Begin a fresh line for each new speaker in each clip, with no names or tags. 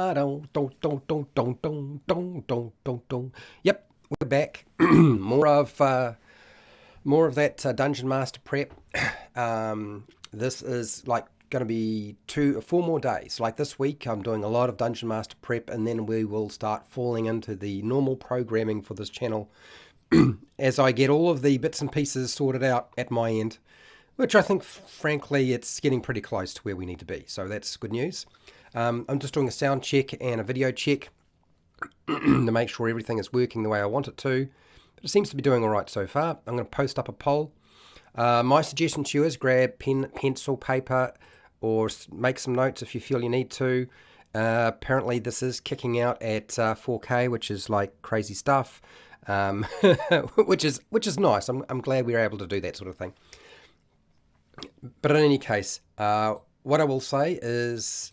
Yep, we're back. More of that Dungeon Master prep. This is like going to be 4 more days. Like this week, I'm doing a lot of Dungeon Master prep, and then we will start falling into the normal programming for this channel as I get all of the bits and pieces sorted out at my end, which I think, frankly, it's getting pretty close to where we need to be. So that's good news. I'm just doing a sound check and a video check to make sure everything is working the way I want it to. But it seems to be doing all right so far. I'm going to post up a poll. My suggestion to you is grab pen, pencil, paper, or make some notes if you feel you need to. Apparently, this is kicking out at 4K, which is like crazy stuff, which is nice. I'm glad we were able to do that sort of thing. But in any case, what I will say is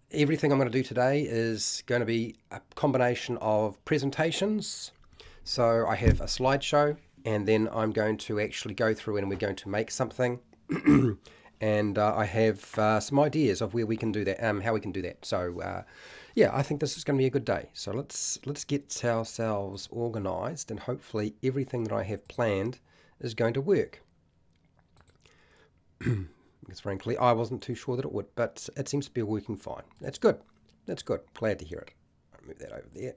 everything I'm going to do today is going to be a combination of presentations. So I have a slideshow, and then I'm going to actually go through and we're going to make something. And I have some ideas of where we can do that, how we can do that. So yeah, I think this is going to be a good day. So let's get ourselves organized, and hopefully everything that I have planned is going to work. Because frankly, I wasn't too sure that it would, but it seems to be working fine. That's good. That's good. Glad to hear it. I'll move that over there.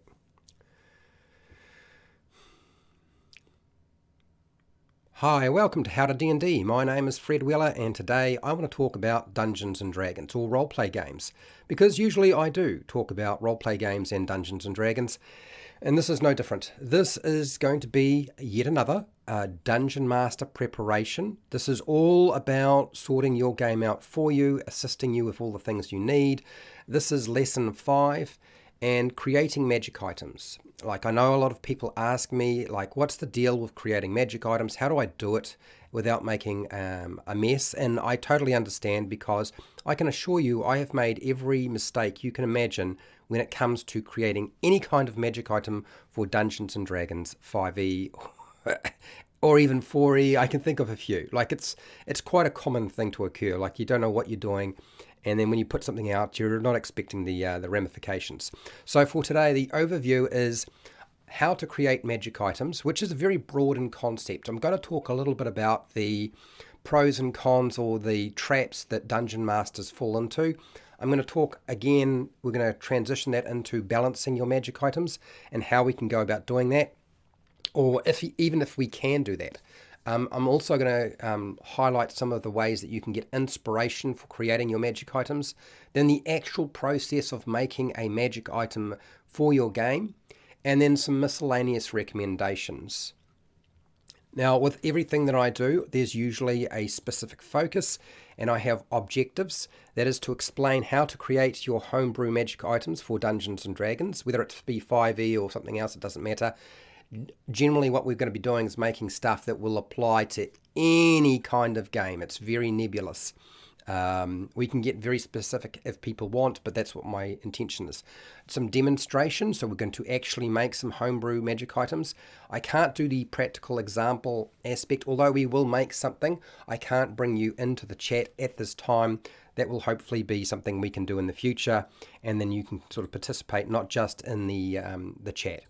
Hi, welcome to How to D&D. My name is Fred Weller, and today I want to talk about Dungeons and Dragons, or roleplay games, because usually I do talk about roleplay games and Dungeons and Dragons, and this is no different. This is going to be yet another Dungeon Master preparation. This is all about sorting your game out for you, assisting you with all the things you need. This is lesson 5, and creating magic items. Like, I know a lot of people ask me, like, what's the deal with creating magic items? How do I do it without making a mess? And I totally understand, because I can assure you I have made every mistake you can imagine when it comes to creating any kind of magic item for Dungeons and Dragons 5e or even 4e. I can think of a few. Like, it's quite a common thing to occur. Like, you don't know what you're doing, and then when you put something out, you're not expecting the ramifications. So for today, the overview is how to create magic items, which is a very broad in concept. I'm going to talk a little bit about the pros and cons, or the traps that dungeon masters fall into. I'm going to talk again, we're going to transition that into balancing your magic items and how we can go about doing that, or even if we can do that. I'm also going to highlight some of the ways that you can get inspiration for creating your magic items, then the actual process of making a magic item for your game, and then some miscellaneous recommendations. Now, with everything that I do, there's usually a specific focus, and I have objectives. That is to explain how to create your homebrew magic items for Dungeons and Dragons, whether it be 5e or something else, it doesn't matter. Generally, what we're going to be doing is making stuff that will apply to any kind of game. It's very nebulous. We can get very specific if people want, but that's what my intention is. Some demonstrations, so we're going to actually make some homebrew magic items. I can't do the practical example aspect, although we will make something. I can't bring you into the chat at this time. That will hopefully be something we can do in the future, and then you can sort of participate, not just in the chat.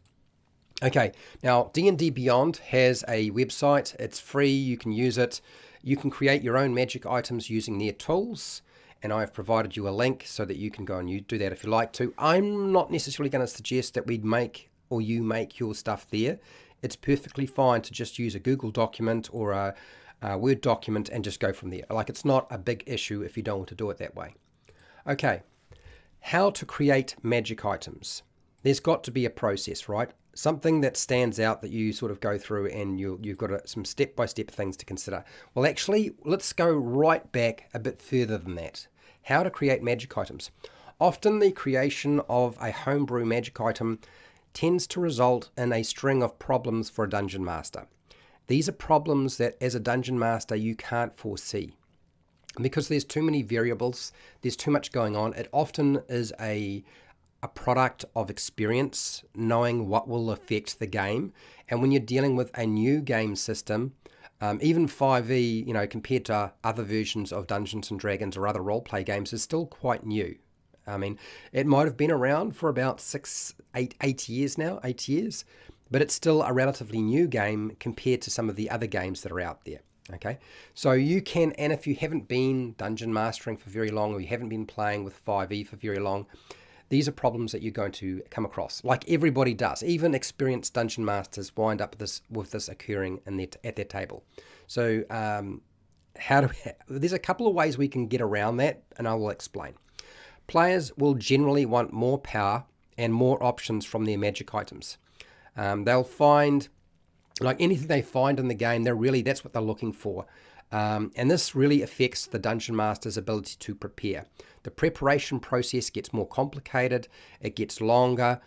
Okay, now D&D Beyond has a website. It's free, you can use it. You can create your own magic items using their tools, and I've provided you a link so that you can go and you do that if you like to. I'm not necessarily going to suggest that you make your stuff there. It's perfectly fine to just use a Google document or a Word document and just go from there. Like, it's not a big issue if you don't want to do it that way. Okay, how to create magic items. There's got to be a process, right? Something that stands out that you sort of go through, and you've got some step-by-step things to consider. Well, actually, let's go right back a bit further than that. How to create magic items. Often the creation of a homebrew magic item tends to result in a string of problems for a dungeon master. These are problems that, as a dungeon master, you can't foresee. Because there's too many variables, there's too much going on. It often is a product of experience, knowing what will affect the game. And when you're dealing with a new game system, even 5e, compared to other versions of Dungeons and Dragons or other role-play games, is still quite new. I mean, it might have been around for about 8 years now, 8 years, but it's still a relatively new game compared to some of the other games that are out there. Okay, so you can, and if you haven't been dungeon mastering for very long, or you haven't been playing with 5e for very long, these are problems that you're going to come across. Like everybody does, even experienced dungeon masters wind up with this occurring at their table. So there's a couple of ways we can get around that, and I will explain. Players will generally want more power and more options from their magic items. They'll find, like anything they find in the game, that's what they're looking for. And this really affects the dungeon master's ability to prepare. The preparation process gets more complicated, it gets longer.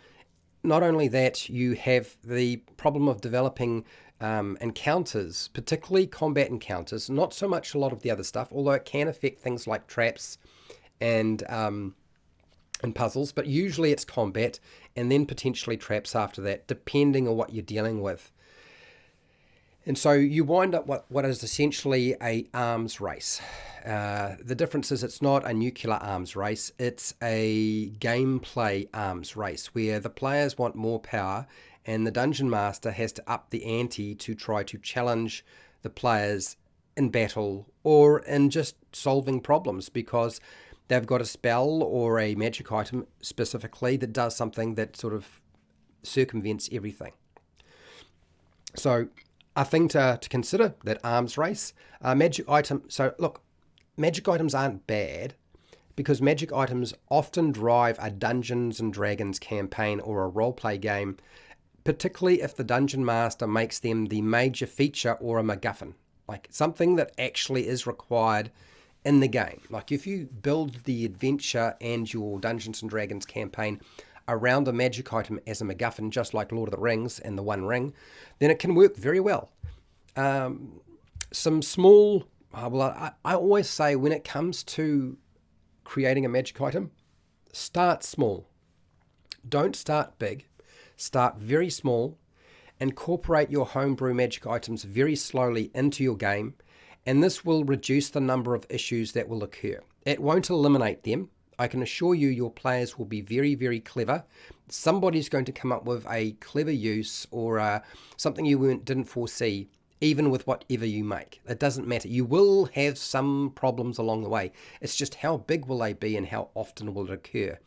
Not only that, you have the problem of developing encounters, particularly combat encounters, not so much a lot of the other stuff, although it can affect things like traps and puzzles, but usually it's combat and then potentially traps after that, depending on what you're dealing with. And so you wind up what is essentially a arms race. The difference is it's not a nuclear arms race, it's a gameplay arms race where the players want more power and the dungeon master has to up the ante to try to challenge the players in battle or in just solving problems, because they've got a spell or a magic item specifically that does something that sort of circumvents everything. So a thing to consider, that arms race. Magic item. So look, magic items aren't bad because magic items often drive a Dungeons and Dragons campaign or a roleplay game, particularly if the dungeon master makes them the major feature or a MacGuffin, like something that actually is required in the game. Like if you build the adventure and your Dungeons and Dragons campaign around a magic item as a MacGuffin, just like Lord of the Rings and the One Ring, then it can work very well. Some small, I always say when it comes to creating a magic item, start small. Don't start big. Start very small. Incorporate your homebrew magic items very slowly into your game, and this will reduce the number of issues that will occur. It won't eliminate them. I can assure you your players will be very, very clever. Somebody's going to come up with a clever use or something you didn't foresee, even with whatever you make. It doesn't matter. You will have some problems along the way. It's just how big will they be and how often will it occur.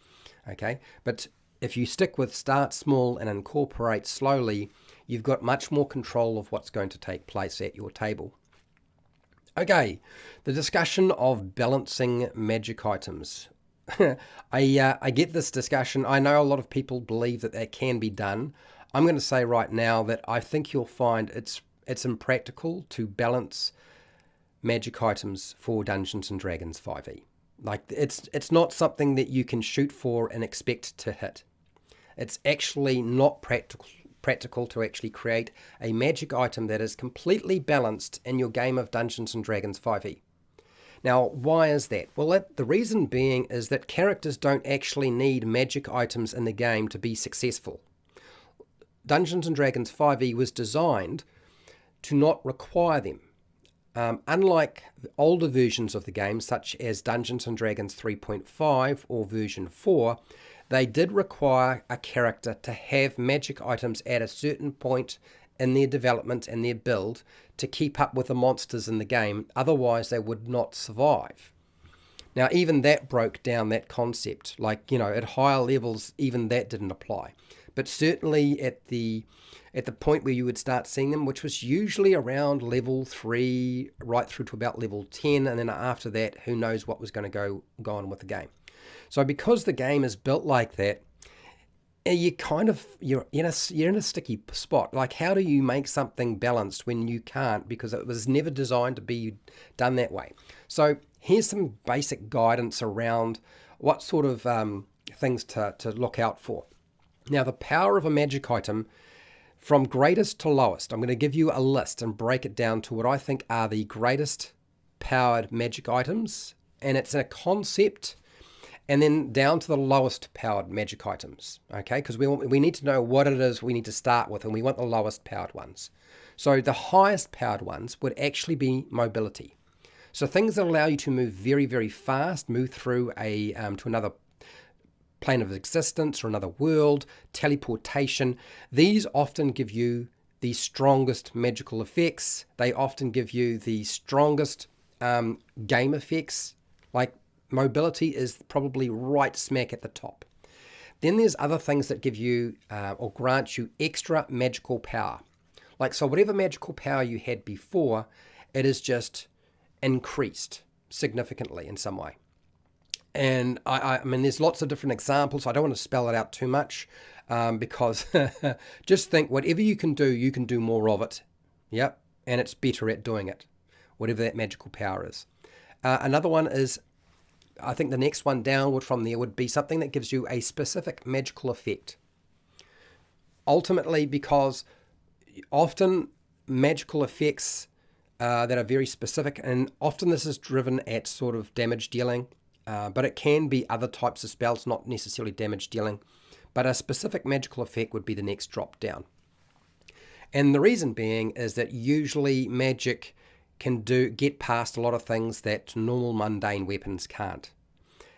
Okay, but if you stick with start small and incorporate slowly, you've got much more control of what's going to take place at your table. Okay, the discussion of balancing magic items. I get this discussion. I know a lot of people believe that can be done. I'm going to say right now that I think you'll find it's impractical to balance magic items for Dungeons and Dragons 5e. Like it's not something that you can shoot for and expect to hit. It's actually not practical to actually create a magic item that is completely balanced in your game of Dungeons and Dragons 5e. Now, why is that? Well, the reason being is that characters don't actually need magic items in the game to be successful. Dungeons and Dragons 5e was designed to not require them. Unlike older versions of the game, such as Dungeons and Dragons 3.5 or version 4, they did require a character to have magic items at a certain point in their development and their build to keep up with the monsters in the game, otherwise they would not survive. Now, even that broke down that concept. Like, at higher levels, even that didn't apply. But certainly at the point where you would start seeing them, which was usually around level 3, right through to about level 10, and then after that, who knows what was going to go on with the game. So because the game is built like that, you're in a sticky spot. Like, how do you make something balanced when you can't, because it was never designed to be done that way? So here's some basic guidance around what sort of things to look out for. Now, the power of a magic item from greatest to lowest, I'm going to give you a list and break it down to what I think are the greatest powered magic items, and it's a concept, and then down to the lowest powered magic items, okay? Because we need to know what it is we need to start with, and we want the lowest powered ones. So the highest powered ones would actually be mobility. So things that allow you to move very, very fast, move through to another plane of existence or another world, teleportation. These often give you the strongest magical effects. They often give you the strongest game effects. Like mobility is probably right smack at the top. Then there's other things that give you or grant you extra magical power. Like, so whatever magical power you had before, it is just increased significantly in some way. And I mean, there's lots of different examples. I don't want to spell it out too much because just think whatever you can do more of it. Yep. And it's better at doing it, whatever that magical power is. Another one is, I think the next one downward from there would be something that gives you a specific magical effect. Ultimately, because often magical effects that are very specific, and often this is driven at sort of damage dealing, but it can be other types of spells, not necessarily damage dealing, but a specific magical effect would be the next drop down. And the reason being is that usually magic can get past a lot of things that normal mundane weapons can't.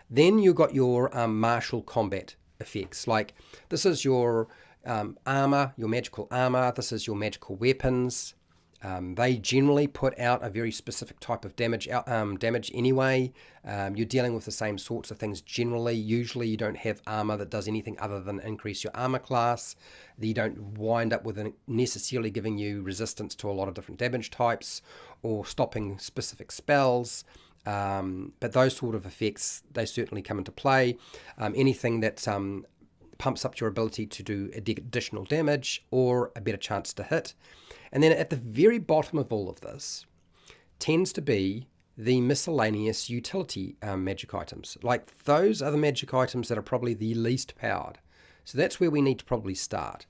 Then you've got your martial combat effects. Like this is your armor, your magical armor. This is your magical weapons. They generally put out a very specific type of damage anyway. You're dealing with the same sorts of things generally. Usually you don't have armor that does anything other than increase your armor class. You don't wind up with necessarily giving you resistance to a lot of different damage types or stopping specific spells. But those sort of effects, they certainly come into play. Anything that pumps up your ability to do additional damage or a better chance to hit. And then at the very bottom of all of this tends to be the miscellaneous utility magic items. Like those are the magic items that are probably the least powered. So that's where we need to probably start.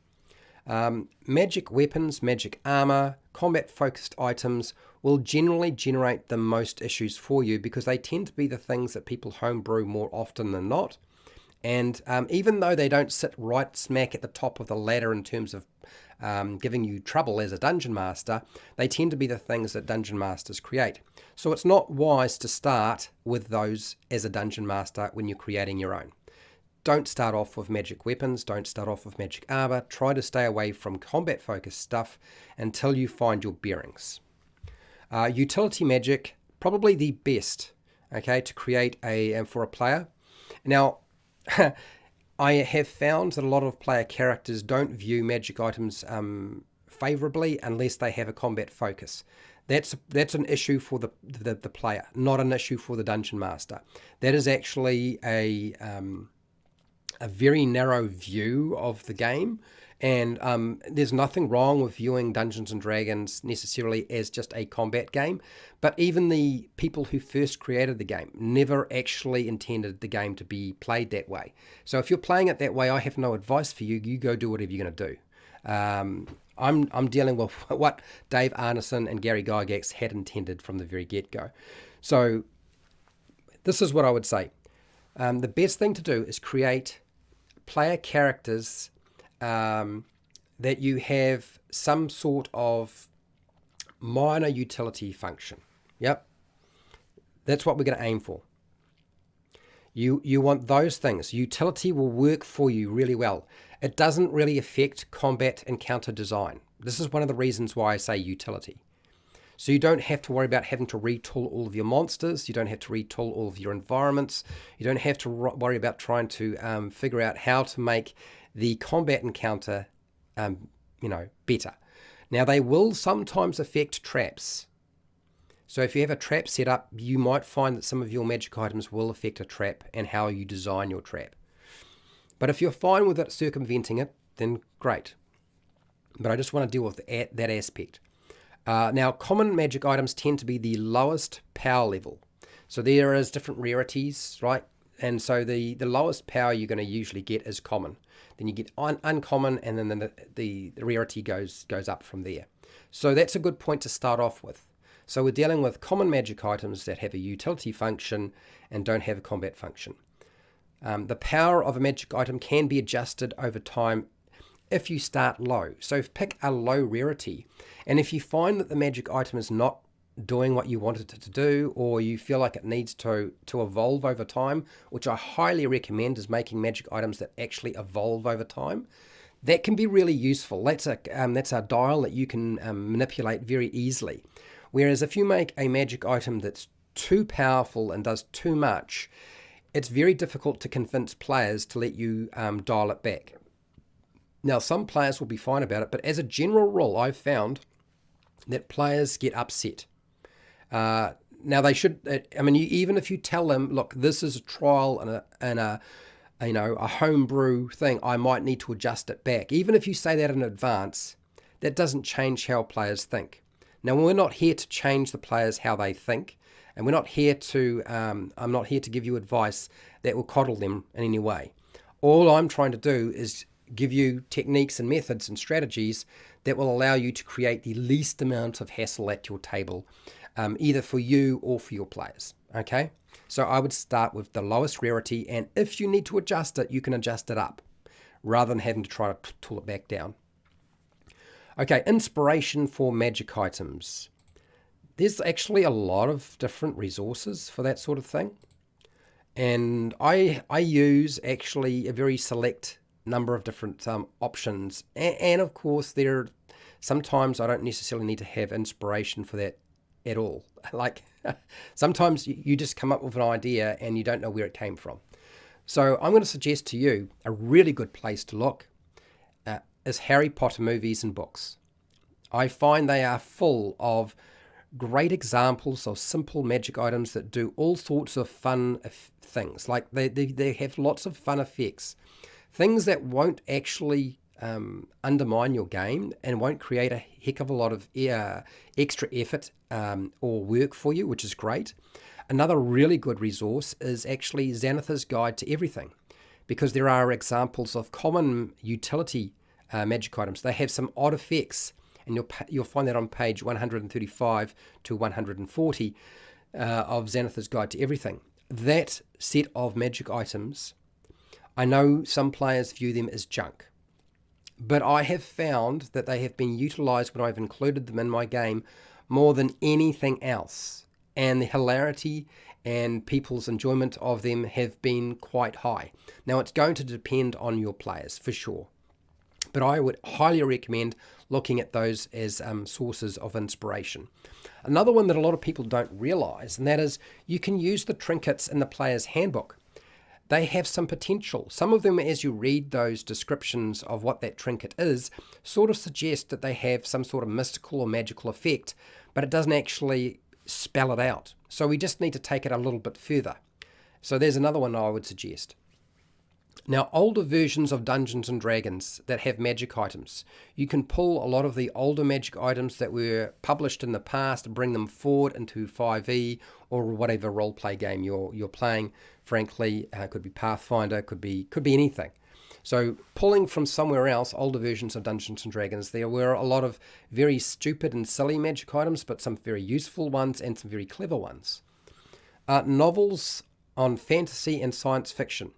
Magic weapons, magic armor, combat-focused items will generally generate the most issues for you because they tend to be the things that people homebrew more often than not. And even though they don't sit right smack at the top of the ladder in terms of giving you trouble as a dungeon master, they tend to be the things that dungeon masters create. So it's not wise to start with those as a dungeon master when you're creating your own. Don't start off with magic weapons, don't start off with magic armor. Try to stay away from combat focused stuff until you find your bearings. Utility magic, probably the best, okay, to create for a player. Now, I have found that a lot of player characters don't view magic items favorably unless they have a combat focus. That's an issue for the player, not an issue for the dungeon master. That is actually a very narrow view of the game, and there's nothing wrong with viewing Dungeons and Dragons necessarily as just a combat game, but even the people who first created the game never actually intended the game to be played that way. So if you're playing it that way, I have no advice for you. You go do whatever you're going to do. I'm dealing with what Dave Arneson and Gary Gygax had intended from the very get-go. So this is what I would say. The best thing to do is create player characters that you have some sort of minor utility function. Yep. That's what we're going to aim for. You want those things. Utility will work for you really well. It doesn't really affect combat and counter design. This is one of the reasons why I say utility. So you don't have to worry about having to retool all of your monsters. You don't have to retool all of your environments. You don't have to worry about trying to figure out how to make the combat encounter, better. Now, they will sometimes affect traps. So if you have a trap set up, you might find that some of your magic items will affect a trap and how you design your trap. But if you're fine with it circumventing it, then great. But I just want to deal with that aspect. Now, common magic items tend to be the lowest power level. So there is different rarities, right? And so the lowest power you're going to usually get is common. Then you get uncommon, and then the rarity goes up from there. So that's a good point to start off with. So we're dealing with common magic items that have a utility function and don't have a combat function. The power of a magic item can be adjusted over time if you start low. So pick a low rarity, and if you find that the magic item is not doing what you wanted it to do, or you feel like it needs to evolve over time, which I highly recommend, is making magic items that actually evolve over time. That can be really useful. That's a dial that you can manipulate very easily. Whereas if you make a magic item that's too powerful and does too much, it's very difficult to convince players to let you dial it back. Now, some players will be fine about it, but as a general rule, I've found that players get upset. Now they should. I mean, even if you tell them, look, this is a trial and a homebrew thing, I might need to adjust it back. Even if you say that in advance, that doesn't change how players think. Now, we're not here to change the players how they think, and we're not here to. I'm not here to give you advice that will coddle them in any way. All I'm trying to do is give you techniques and methods and strategies that will allow you to create the least amount of hassle at your table, either for you or for your players. Okay, so I would start with the lowest rarity, and if you need to adjust it, you can adjust it up rather than having to try to pull it back down. Okay, inspiration for magic items. There's actually a lot of different resources for that sort of thing, and I use actually a very select number of different options, and of course sometimes I don't necessarily need to have inspiration for that at all. Like sometimes you just come up with an idea and you don't know where it came from. So I'm going to suggest to you a really good place to look is Harry Potter movies and books. I find they are full of great examples of simple magic items that do all sorts of fun things. Like they have lots of fun effects. Things that won't actually undermine your game and won't create a heck of a lot of extra effort or work for you, which is great. Another really good resource is actually Xanathar's Guide to Everything, because there are examples of common utility magic items. They have some odd effects, and you'll find that on page 135 to 140 of Xanathar's Guide to Everything. That set of magic items, I know some players view them as junk, but I have found that they have been utilized when I've included them in my game more than anything else, and the hilarity and people's enjoyment of them have been quite high. Now, it's going to depend on your players for sure, but I would highly recommend looking at those as sources of inspiration. Another one that a lot of people don't realize, and that is you can use the trinkets in the player's handbook. They have some potential. Some of them, as you read those descriptions of what that trinket is, sort of suggest that they have some sort of mystical or magical effect, but it doesn't actually spell it out. So we just need to take it a little bit further. So there's another one I would suggest. Now, older versions of Dungeons and Dragons that have magic items, you can pull a lot of the older magic items that were published in the past and bring them forward into 5e or whatever roleplay game you're playing. Frankly, it could be Pathfinder, could be anything. So pulling from somewhere else older versions of Dungeons and Dragons, there were a lot of very stupid and silly magic items, but some very useful ones and some very clever ones. Novels on fantasy and science fiction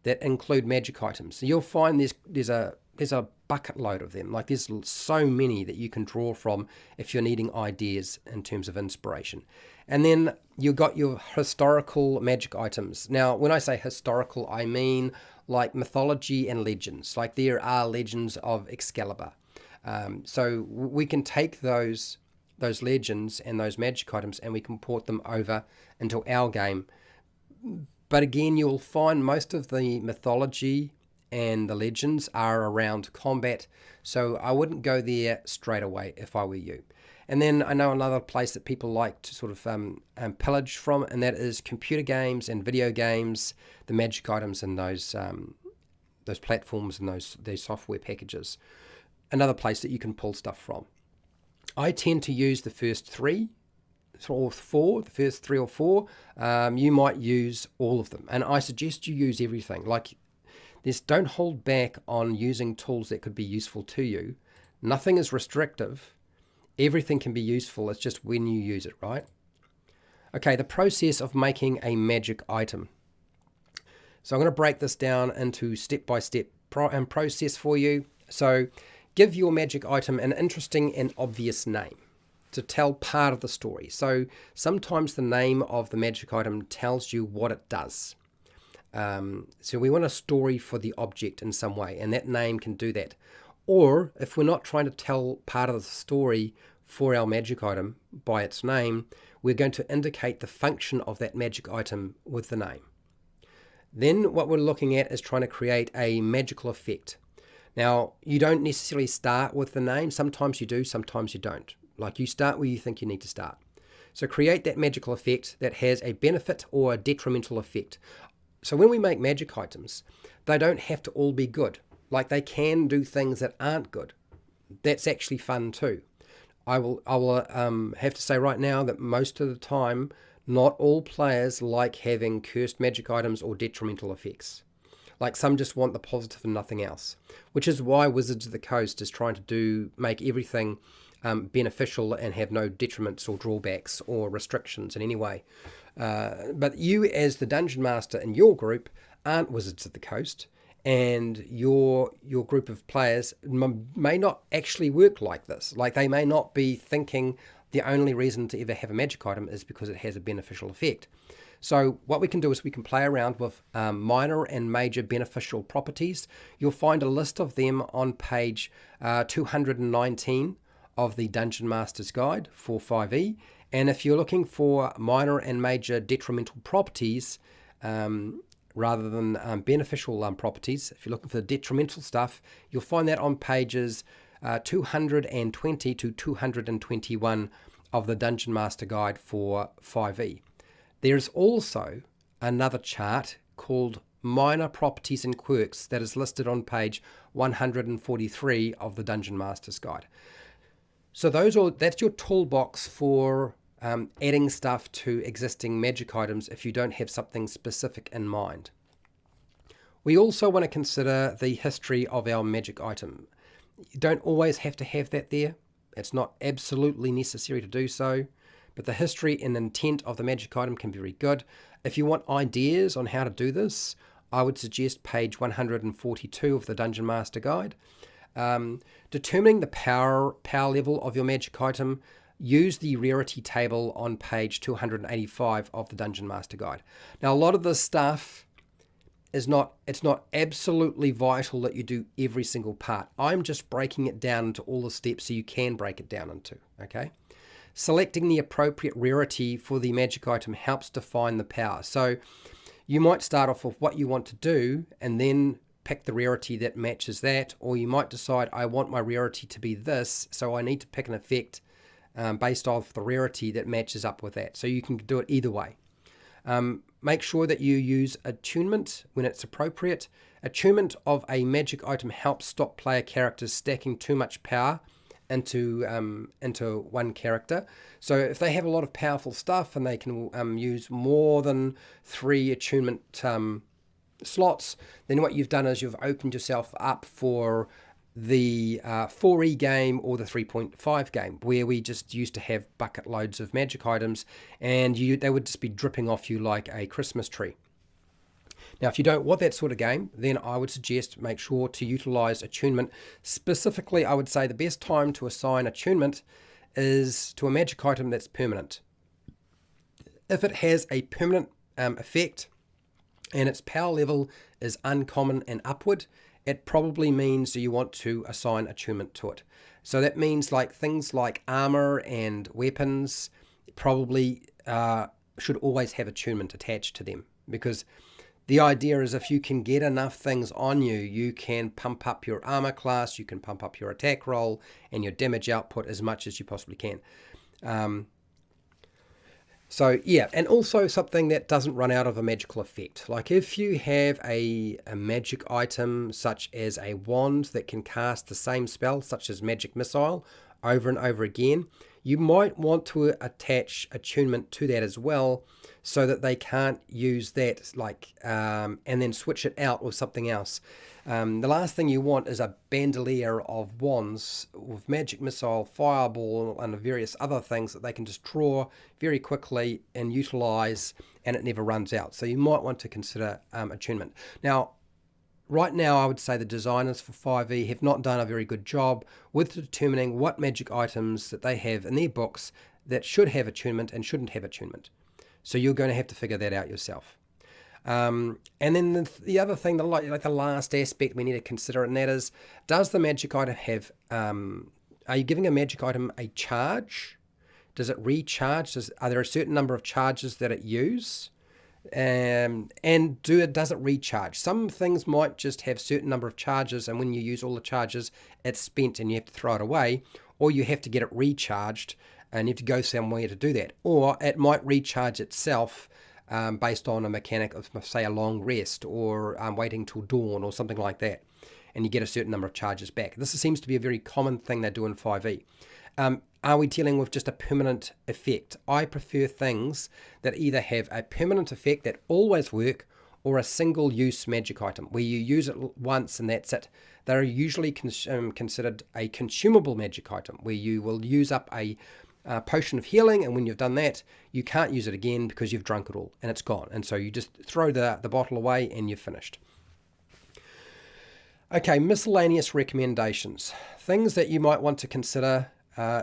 that include magic items. So you'll find there's a bucket load of them. Like there's so many that you can draw from if you're needing ideas in terms of inspiration. And then you've got your historical magic items. Now, when I say historical, I mean like mythology and legends. Like there are legends of Excalibur. So we can take those legends and those magic items and we can port them over into our game. But again, you'll find most of the mythology and the legends are around combat, so I wouldn't go there straight away if I were you. And then I know another place that people like to sort of pillage from, and that is computer games and video games, the magic items in those platforms and those software packages. Another place that you can pull stuff from. I tend to use the first three or four. You might use all of them, and I suggest you use everything. Like this, don't hold back on using tools that could be useful to you. Nothing is restrictive. Everything can be useful. It's just when you use it, right? Okay, the process of making a magic item. So I'm going to break this down into step-by-step process for you. So give your magic item an interesting and obvious name. to tell part of the story. So sometimes the name of the magic item tells you what it does. So we want a story for the object in some way, and that name can do that. Or if we're not trying to tell part of the story for our magic item by its name, we're going to indicate the function of that magic item with the name. Then what we're looking at is trying to create a magical effect. Now, you don't necessarily start with the name. Sometimes you do, sometimes you don't. Like, you start where you think you need to start. So create that magical effect that has a benefit or a detrimental effect. So when we make magic items, they don't have to all be good. Like, they can do things that aren't good. That's actually fun too. I will have to say right now that most of the time, not all players like having cursed magic items or detrimental effects. Like, some just want the positive and nothing else, which is why Wizards of the Coast is trying to make everything beneficial and have no detriments or drawbacks or restrictions in any way. But you, as the Dungeon Master in your group, aren't Wizards of the Coast, and your group of players may not actually work like this. Like, they may not be thinking the only reason to ever have a magic item is because it has a beneficial effect. So what we can do is we can play around with minor and major beneficial properties. You'll find a list of them on page 219 of the Dungeon Master's Guide for 5e. And if you're looking for minor and major detrimental properties, rather than beneficial properties, if you're looking for the detrimental stuff, you'll find that on pages 220 to 221 of the Dungeon Master Guide for 5e. There's also another chart called Minor Properties and Quirks that is listed on page 143 of the Dungeon Master's Guide. So that's your toolbox for adding stuff to existing magic items if you don't have something specific in mind. We also want to consider the history of our magic item. You don't always have to have that there. It's not absolutely necessary to do so, but the history and intent of the magic item can be very good. If you want ideas on how to do this, I would suggest page 142 of the Dungeon Master Guide. Determining the power level of your magic item, use the rarity table on page 285 of the Dungeon Master Guide. Now, a lot of this stuff it's not absolutely vital that you do every single part. I'm just breaking it down into all the steps so you can break it down into, okay? Selecting the appropriate rarity for the magic item helps define the power. So you might start off with what you want to do and then pick the rarity that matches that, or you might decide, I want my rarity to be this, so I need to pick an effect based off the rarity that matches up with that. So you can do it either way. Make sure that you use attunement when it's appropriate. Attunement of a magic item helps stop player characters stacking too much power into one character. So if they have a lot of powerful stuff and they can use more than 3 attunement slots, then what you've done is you've opened yourself up for the 4E game or the 3.5 game, where we just used to have bucket loads of magic items and they would just be dripping off you like a Christmas tree. Now, if you don't want that sort of game, then I would suggest make sure to utilize attunement. Specifically, I would say the best time to assign attunement is to a magic item that's permanent. If it has a permanent effect and its power level is uncommon and upward, it probably means that you want to assign attunement to it. So that means like things like armor and weapons probably should always have attunement attached to them, because the idea is if you can get enough things on you, you can pump up your armor class, you can pump up your attack roll and your damage output as much as you possibly can. So yeah, and also something that doesn't run out of a magical effect. Like if you have a magic item such as a wand that can cast the same spell, such as Magic Missile, over and over again, you might want to attach attunement to that as well, so that they can't use that and then switch it out with something else. The last thing you want is a bandolier of wands with Magic Missile, Fireball, and various other things that they can just draw very quickly and utilize, and it never runs out. So you might want to consider attunement. Now, right now I would say the designers for 5e have not done a very good job with determining what magic items that they have in their books that should have attunement and shouldn't have attunement. So you're going to have to figure that out yourself. And then the other thing, the last aspect we need to consider, and that is, does the magic item have, are you giving a magic item a charge? Does it recharge? Are there a certain number of charges that it uses? And does it recharge? Some things might just have certain number of charges, and when you use all the charges, it's spent and you have to throw it away, or you have to get it recharged and you have to go somewhere to do that. Or it might recharge itself based on a mechanic of, say, a long rest, or waiting till dawn or something like that, and you get a certain number of charges back. This seems to be a very common thing they do in 5e. Are we dealing with just a permanent effect? I prefer things that either have a permanent effect that always work, or a single-use magic item where you use it once and that's it. They're usually considered a consumable magic item, where you will use up a potion of healing, and when you've done that, you can't use it again because you've drunk it all and it's gone. And so you just throw the bottle away and you've finished. Okay, miscellaneous recommendations. Things that you might want to consider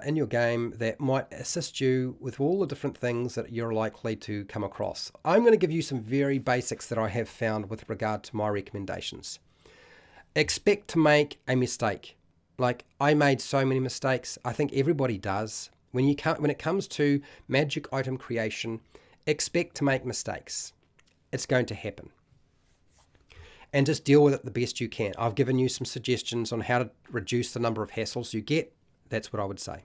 in your game that might assist you with all the different things that you're likely to come across. I'm going to give you some very basics that I have found with regard to my recommendations. Expect to make a mistake. Like, I made so many mistakes. I think everybody does. When it comes to magic item creation, expect to make mistakes. It's going to happen. And just deal with it the best you can. I've given you some suggestions on how to reduce the number of hassles you get. That's what I would say.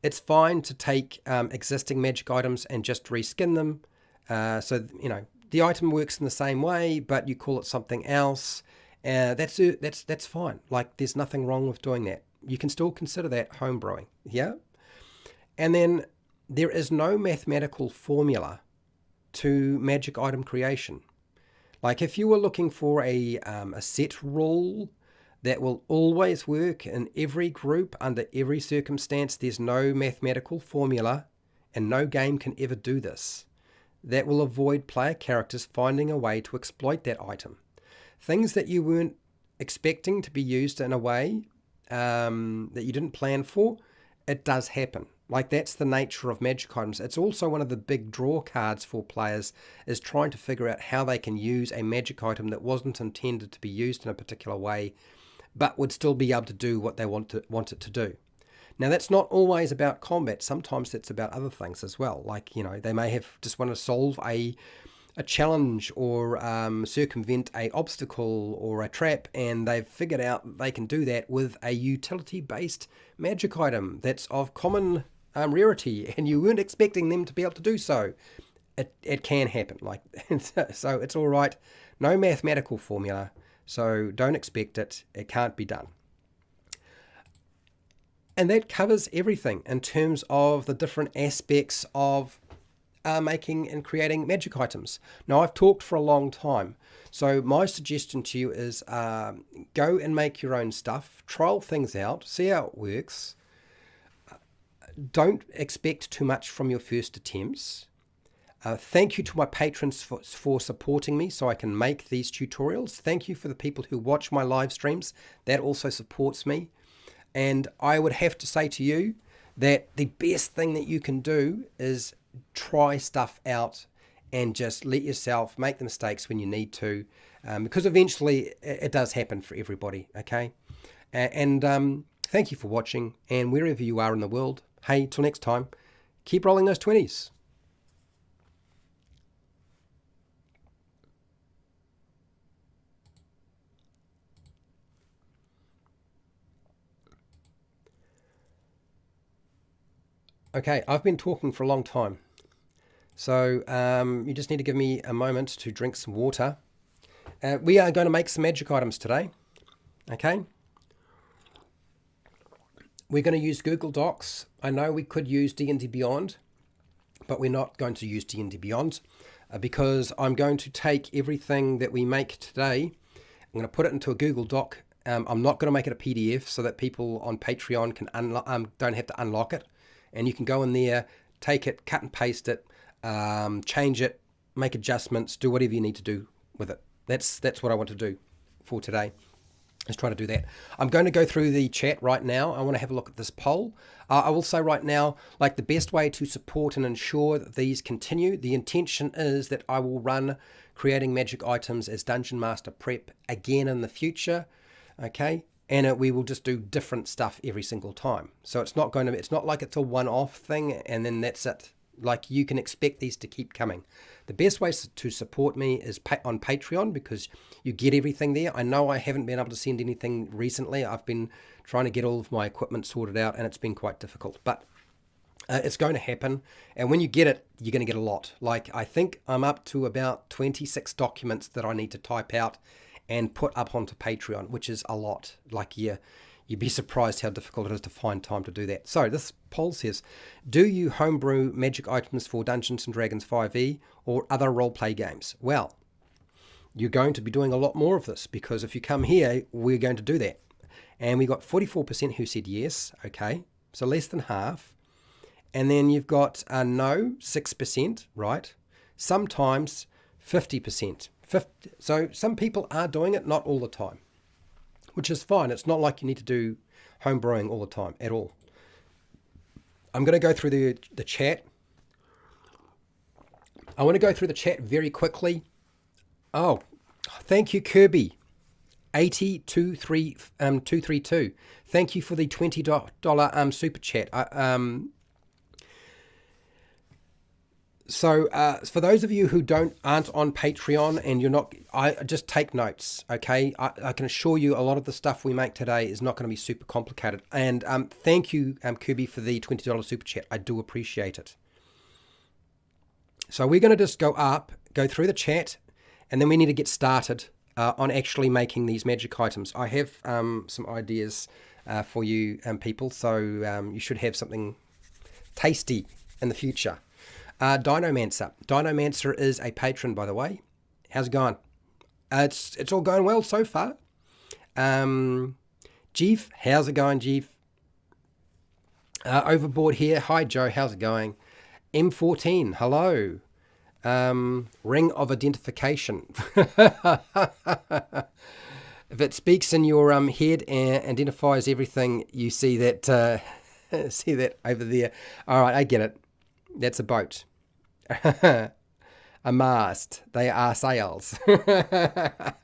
It's fine to take existing magic items and just reskin them. So, the item works in the same way, but you call it something else. That's fine. Like, there's nothing wrong with doing that. You can still consider that homebrewing. Yeah? And then there is no mathematical formula to magic item creation. Like, if you were looking for a set rule that will always work in every group under every circumstance, there's no mathematical formula, and no game can ever do this. That will avoid player characters finding a way to exploit that item. Things that you weren't expecting to be used in a way that you didn't plan for, it does happen. Like, that's the nature of magic items. It's also one of the big draw cards for players, is trying to figure out how they can use a magic item that wasn't intended to be used in a particular way, but would still be able to do what they want it to do. Now, that's not always about combat. Sometimes it's about other things as well. Like, they may have just want to solve a challenge, or circumvent a obstacle or a trap, and they've figured out they can do that with a utility-based magic item that's of common rarity, and you weren't expecting them to be able to do so. It can happen. Like, so it's all right. No mathematical formula. So don't expect it. It can't be done. And that covers everything in terms of the different aspects of making and creating magic items. Now, I've talked for a long time. So my suggestion to you is go and make your own stuff. Trial things out. See how it works. Don't expect too much from your first attempts. Thank you to my patrons for supporting me so I can make these tutorials. Thank you for the people who watch my live streams. That also supports me. And I would have to say to you that the best thing that you can do is try stuff out and just let yourself make the mistakes when you need to, because eventually it does happen for everybody, okay? And thank you for watching, and wherever you are in the world, hey, till next time, keep rolling those 20s. Okay, I've been talking for a long time, so you just need to give me a moment to drink some water. We are going to make some magic items today, okay? We're going to use Google Docs. I know we could use D&D Beyond, but we're not going to use D&D Beyond because I'm going to take everything that we make today, I'm going to put it into a Google Doc. I'm not going to make it a PDF so that people on Patreon can don't have to unlock it. And you can go in there, take it, cut and paste it, change it, make adjustments, do whatever you need to do with it. That's what I want to do for today. Let's try to do that. I'm going to go through the chat right now. I want to have a look at this poll. I will say right now, like the best way to support and ensure that these continue, the intention is that I will run creating magic items as Dungeon Master Prep again in the future, okay? And we will just do different stuff every single time. So it's not like it's a one-off thing and then that's it. Like you can expect these to keep coming. The best way to support me is on Patreon because you get everything there. I know I haven't been able to send anything recently. I've been trying to get all of my equipment sorted out and it's been quite difficult. But it's going to happen. And when you get it, you're going to get a lot. Like I think I'm up to about 26 documents that I need to type out and put up onto Patreon, which is a lot. Like you'd be surprised how difficult it is to find time to do that. So this poll says, do you homebrew magic items for Dungeons & Dragons 5e or other roleplay games? Well, you're going to be doing a lot more of this because if you come here, we're going to do that. And we got 44% who said yes, okay, so less than half. And then you've got no, 6%, right? Sometimes 50%. So some people are doing it, not all the time, which is fine. It's not like you need to do home brewing all the time at all. I'm going to go through the chat. I want to go through the chat very quickly. Oh, thank you, Kirby. 232. Thank you for the $20 super chat. So for those of you who aren't on Patreon and you're not, I just take notes, okay? I can assure you a lot of the stuff we make today is not going to be super complicated. And thank you, Kirby, for the $20 super chat. I do appreciate it. So we're going to just go through the chat, and then we need to get started on actually making these magic items. I have some ideas for you people, so you should have something tasty in the future. Dinomancer. Dinomancer is a patron, by the way. How's it going? It's all going well so far. Jeef, how's it going, Jeef? Overboard here. Hi, Joe. How's it going? M14, hello. Ring of identification. If it speaks in your head and identifies everything, you see that see that over there. All right, I get it. That's a boat. A mast. They are sails.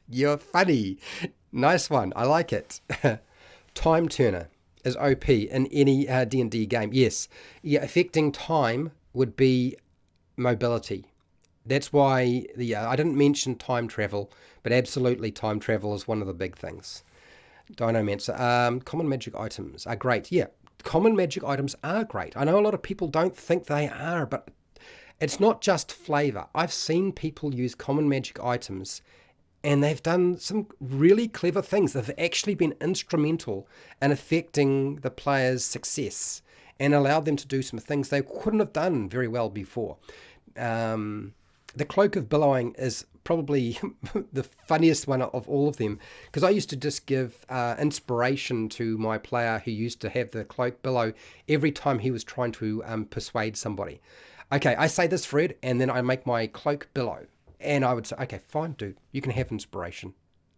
You're funny. Nice one. I like it. Time Turner is OP in any D&D game. Yes. Yeah, affecting time would be mobility. That's why I didn't mention time travel, but absolutely time travel is one of the big things. Dinomancer. Common magic items are great. Yeah, common magic items are great. I know a lot of people don't think they are, but it's not just flavor. I've seen people use common magic items and they've done some really clever things. They've actually been instrumental in affecting the player's success and allowed them to do some things they couldn't have done very well before. The Cloak of Billowing is probably the funniest one of all of them, because I used to just give inspiration to my player who used to have the Cloak Billow every time he was trying to persuade somebody. Okay, I say this, Fred, and then I make my Cloak Billow. And I would say, okay, fine, dude, you can have inspiration.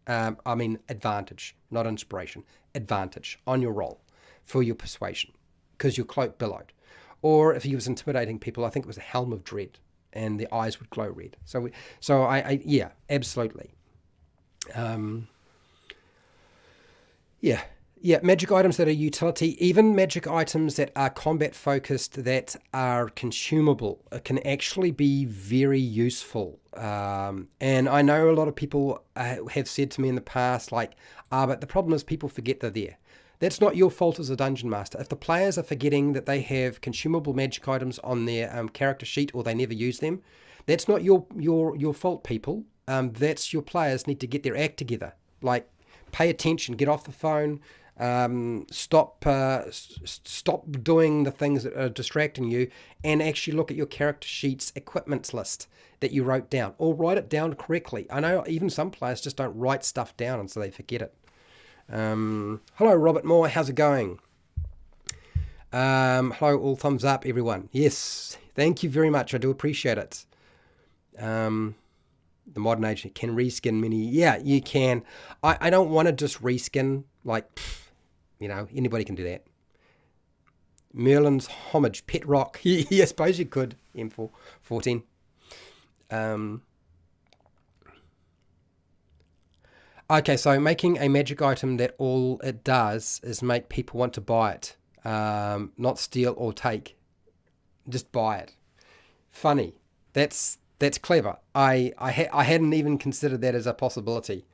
I mean, advantage, not inspiration. Advantage on your roll for your persuasion, because your cloak billowed. Or if he was intimidating people, I think it was a Helm of Dread, and the eyes would glow red. So yeah, absolutely. Yeah, magic items that are utility, even magic items that are combat focused, that are consumable, can actually be very useful. And I know a lot of people have said to me in the past, like, but the problem is people forget they're there. That's not your fault as a dungeon master. If the players are forgetting that they have consumable magic items on their character sheet, or they never use them, that's not your fault, people. That's your players need to get their act together. Like, pay attention, get off the phone, stop doing the things that are distracting you, and actually look at your character sheet's equipment list that you wrote down, or write it down correctly. I know even some players just don't write stuff down, and so they forget it. Hello, Robert Moore. How's it going? Hello, all thumbs up, everyone. Yes, thank you very much. I do appreciate it. The modern age can reskin many. Yeah, you can. I don't want to just reskin, like, anybody can do that. Merlin's Homage, Pet Rock. Yeah, I suppose you could, M14. Okay, so making a magic item that all it does is make people want to buy it. Not steal or take. Just buy it. Funny. That's clever. I hadn't even considered that as a possibility.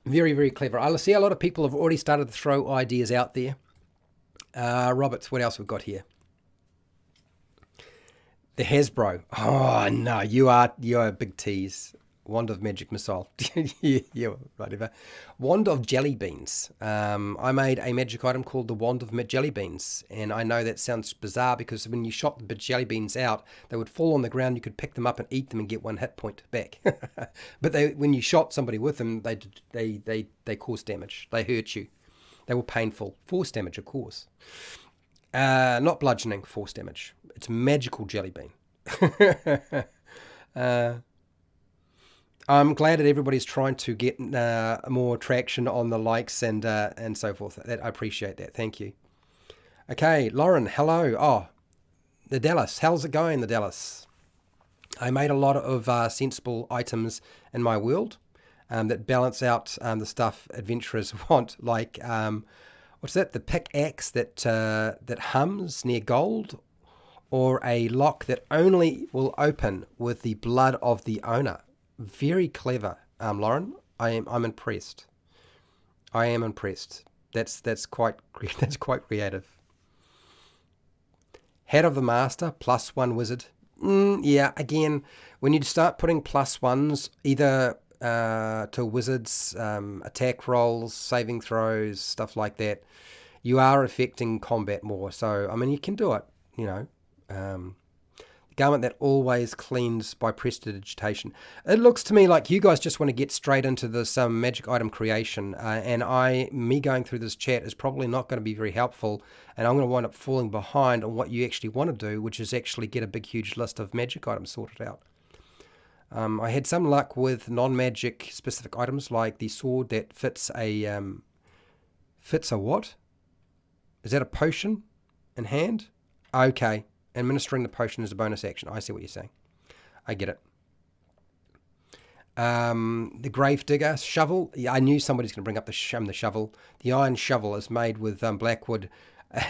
Very, very clever. I see a lot of people have already started to throw ideas out there. Roberts, what else we've got here? The Hasbro. Oh no, you are a big tease. Wand of Magic Missile. Yeah, whatever. Wand of Jelly Beans. I made a magic item called the Wand of Jelly Beans, and I know that sounds bizarre because when you shot the jelly beans out, they would fall on the ground. You could pick them up and eat them and get 1 hit point back. But when you shot somebody with them, they caused damage. They hurt you. They were painful. Force damage, of course. Not bludgeoning, force damage. It's magical jelly bean. I'm glad that everybody's trying to get more traction on the likes and so forth. I appreciate that. Thank you. Okay, Lauren, hello. Oh, the Dallas. How's it going, the Dallas? I made a lot of sensible items in my world that balance out the stuff adventurers want, like what's that? The pickaxe that hums near gold, or a lock that only will open with the blood of the owner. Very clever, Lauren. I'm impressed. I am impressed. That's quite creative. Head of the Master, +1 wizard. Yeah, again, when you start putting +1s either to wizards, attack rolls, saving throws, stuff like that, you are affecting combat more. So, I mean, you can do it, garment that always cleans by prestidigitation. It looks to me like you guys just want to get straight into this magic item creation, and me going through this chat is probably not going to be very helpful, and I'm going to wind up falling behind on what you actually want to do, which is actually get a big huge list of magic items sorted out. I had some luck with non-magic specific items, like the sword that fits a what? Is that a potion in hand? Okay. Administering the potion is a bonus action. I see what you're saying. I get it. The grave digger shovel. Yeah, I knew somebody's going to bring up the shovel. The iron shovel is made with blackwood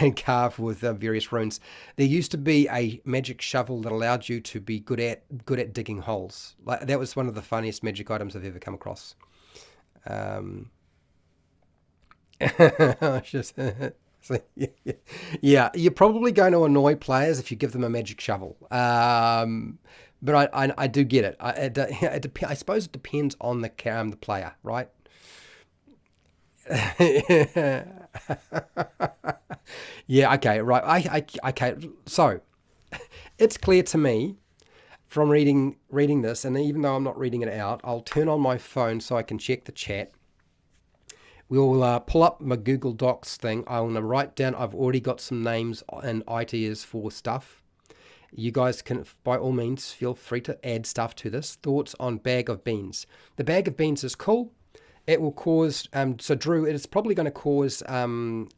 and carved with various runes. There used to be a magic shovel that allowed you to be good at digging holes. Like, that was one of the funniest magic items I've ever come across. So, yeah, you're probably going to annoy players if you give them a magic shovel. But I do get it. I suppose it depends on the player, right? Yeah, okay, right. Okay. So it's clear to me from reading this, and even though I'm not reading it out, I'll turn on my phone so I can check the chat. We'll pull up my Google Docs thing. I want to write down. I've already got some names and ideas for stuff. You guys can, by all means, feel free to add stuff to this. Thoughts on bag of beans. The bag of beans is cool. It will cause, so Drew, it is probably going to cause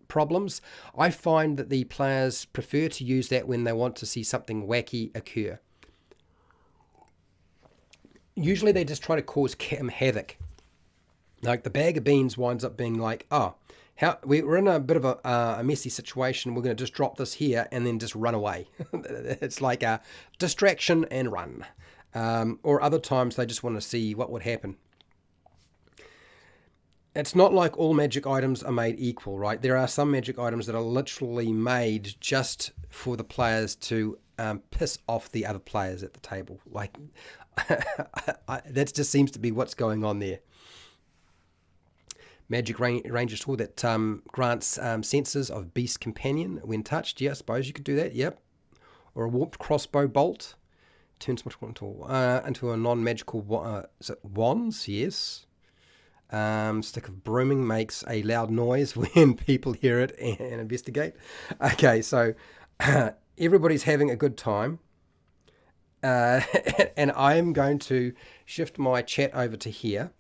problems. I find that the players prefer to use that when they want to see something wacky occur. Usually they just try to cause havoc. Like, the bag of beans winds up being like, we're in a bit of a messy situation. We're going to just drop this here and then just run away. It's like a distraction and run. Or other times they just want to see what would happen. It's not like all magic items are made equal, right? There are some magic items that are literally made just for the players to piss off the other players at the table. Like, that just seems to be what's going on there. Magic Ranger sword that grants senses of beast companion when touched. Yeah, I suppose you could do that. Yep. Or a warped crossbow bolt turns into a non-magical wands. Yes. Stick of brooming makes a loud noise when people hear it and investigate. Okay, so everybody's having a good time. and I'm going to shift my chat over to here.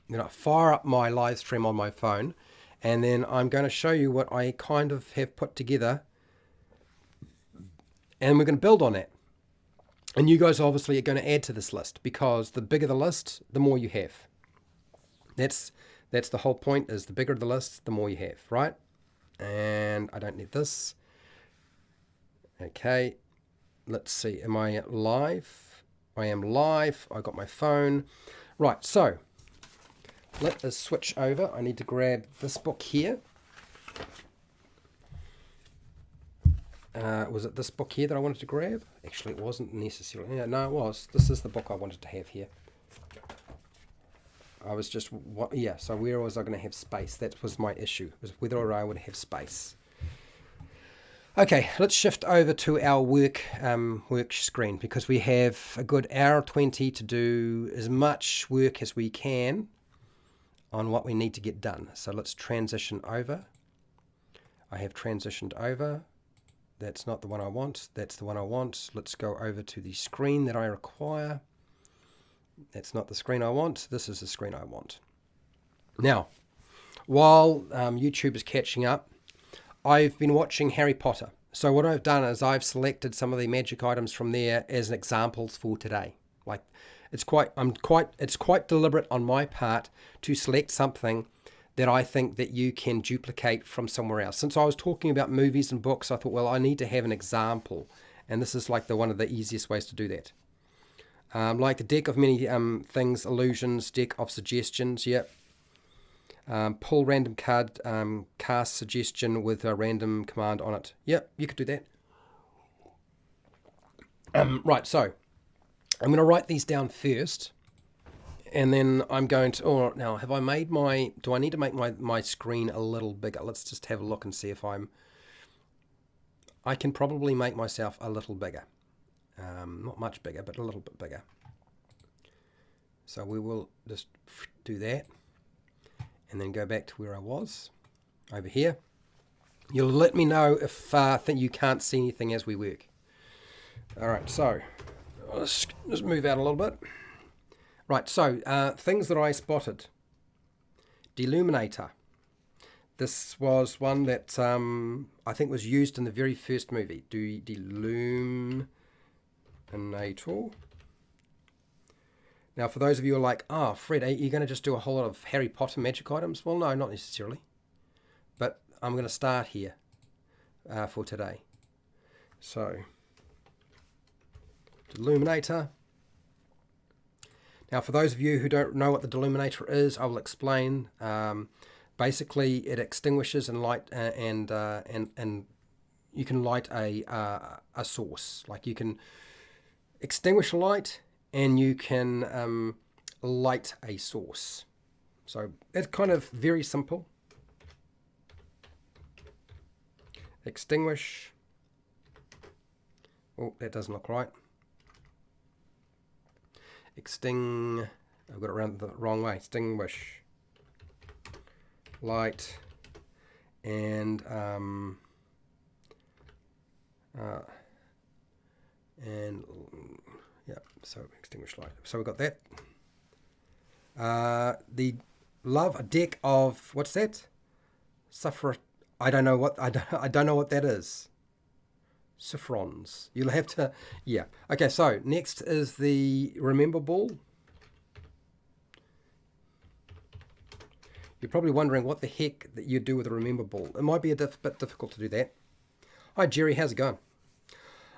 I'm going to fire up my live stream on my phone, and then I'm going to show you what I kind of have put together, and we're going to build on it. And you guys obviously are going to add to this list, because the bigger the list, the more you have. That's the whole point, is the bigger the list, the more you have, right? And I don't need this. Okay, let's see. Am I live? I am live. I got my phone. Right, so let us switch over. I need to grab this book here. Was it this book here that I wanted to grab? Actually, it wasn't necessarily. Yeah, no, it was. This is the book I wanted to have here. I was just, yeah, so where was I going to have space? That was my issue, was whether I would have space. Okay, let's shift over to our work screen, because we have a good hour 20 to do as much work as we can on what we need to get done. So let's transition over. I have transitioned over. That's not the one I want. That's the one I want. Let's go over to the screen that I require. That's not the screen I want. This is the screen I want. Now, while YouTube is catching up, I've been watching Harry Potter. So what I've done is I've selected some of the magic items from there as examples for today. Like, it's quite deliberate on my part to select something that I think that you can duplicate from somewhere else. Since I was talking about movies and books, I thought, well, I need to have an example, and this is like one of the easiest ways to do that. Like the deck of many things, illusions, deck of suggestions. Yep. Pull random card, cast suggestion with a random command on it. Yep, you could do that. Right, so I'm going to write these down first, and then I'm going to, oh, now have I made my, do I need to make my screen a little bigger? Let's just have a look and see if I can probably make myself a little bigger. Not much bigger, but a little bit bigger. So we will just do that, and then go back to where I was, over here. You'll let me know if you can't see anything as we work. All right, so let's just move out a little bit. Right, so things that I spotted. Deluminator. This was one that I think was used in the very first movie. Deluminator. Now, for those of you who are like, oh, Fred, are you going to just do a whole lot of Harry Potter magic items? Well, no, not necessarily. But I'm going to start here for today. So, Deluminator. Now, for those of you who don't know what the Deluminator is, I will explain. Basically, it extinguishes and light, and you can light a source. Like, you can extinguish a light, and you can light a source. So it's kind of very simple. Extinguish. Oh, that doesn't look right. I've got it around the wrong way. Extinguish. Light. And yeah, so extinguish light. So we've got that. The a deck of, what's that? Suffer. I don't know what I don't know what that is. Saffrons. You'll have to, yeah. Okay, so next is the Remember Ball. You're probably wondering what the heck that you do with a Remember Ball. It might be a bit difficult to do that. Hi Jerry, how's it going?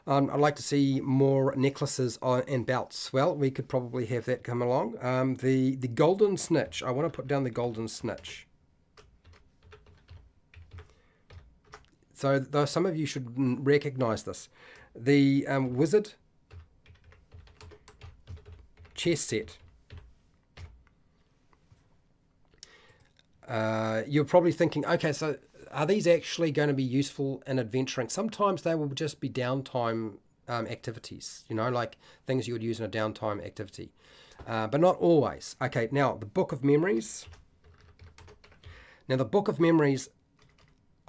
I'd like to see more necklaces and belts. Well, we could probably have that come along. The golden snitch. I want to put down the golden snitch. So though some of you should recognize this. The wizard chess set. You're probably thinking, okay, so are these actually going to be useful in adventuring? Sometimes they will just be downtime activities, you know, like things you would use in a downtime activity, but not always. Okay, now the Book of Memories. Now the Book of Memories,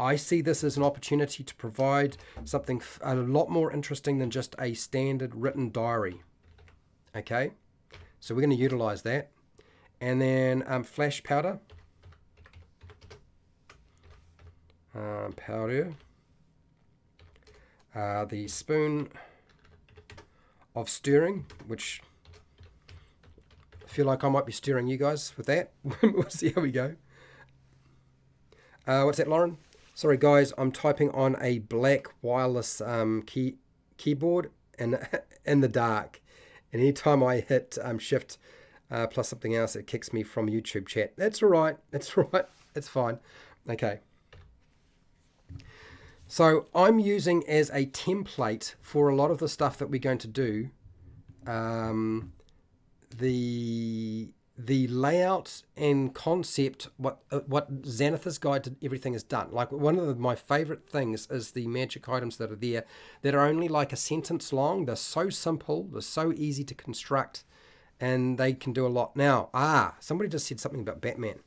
I see this as an opportunity to provide something a lot more interesting than just a standard written diary. Okay, so we're going to utilize that. And then flash powder. Powder. The spoon of stirring, which I feel like I might be stirring you guys with that. We'll see how we go. What's that, Lauren? Sorry, guys, I'm typing on a black wireless keyboard and in the dark. And anytime I hit shift plus something else, it kicks me from YouTube chat. That's all right. That's all right. It's fine. Okay. So I'm using as a template for a lot of the stuff that we're going to do, the layout and concept, what Xanathar's Guide to Everything is done. Like one of my favorite things is the magic items that are there that are only like a sentence long. They're so simple, they're so easy to construct, and they can do a lot. Now, somebody just said something about Batman.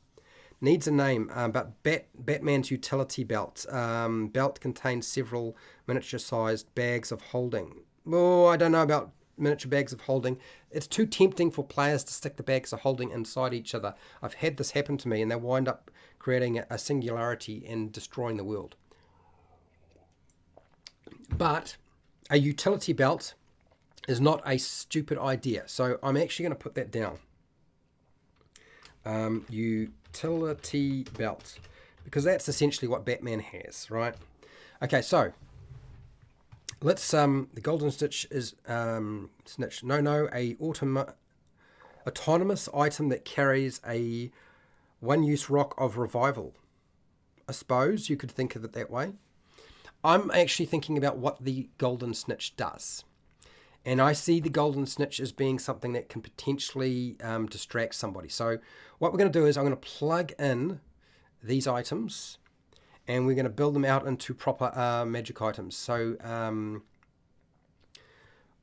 Needs a name, but Batman's utility belt. Belt contains several miniature-sized bags of holding. Oh, I don't know about miniature bags of holding. It's too tempting for players to stick the bags of holding inside each other. I've had this happen to me, and they wind up creating a singularity and destroying the world. But a utility belt is not a stupid idea, so I'm actually going to put that down. Utility belt, because that's essentially what Batman has, right? Okay, so let's the golden snitch is autonomous item that carries a one-use rock of revival. I suppose you could think of it that way. I'm actually thinking about what the golden snitch does. And I see the golden snitch as being something that can potentially distract somebody. So what we're going to do is I'm going to plug in these items and we're going to build them out into proper magic items. So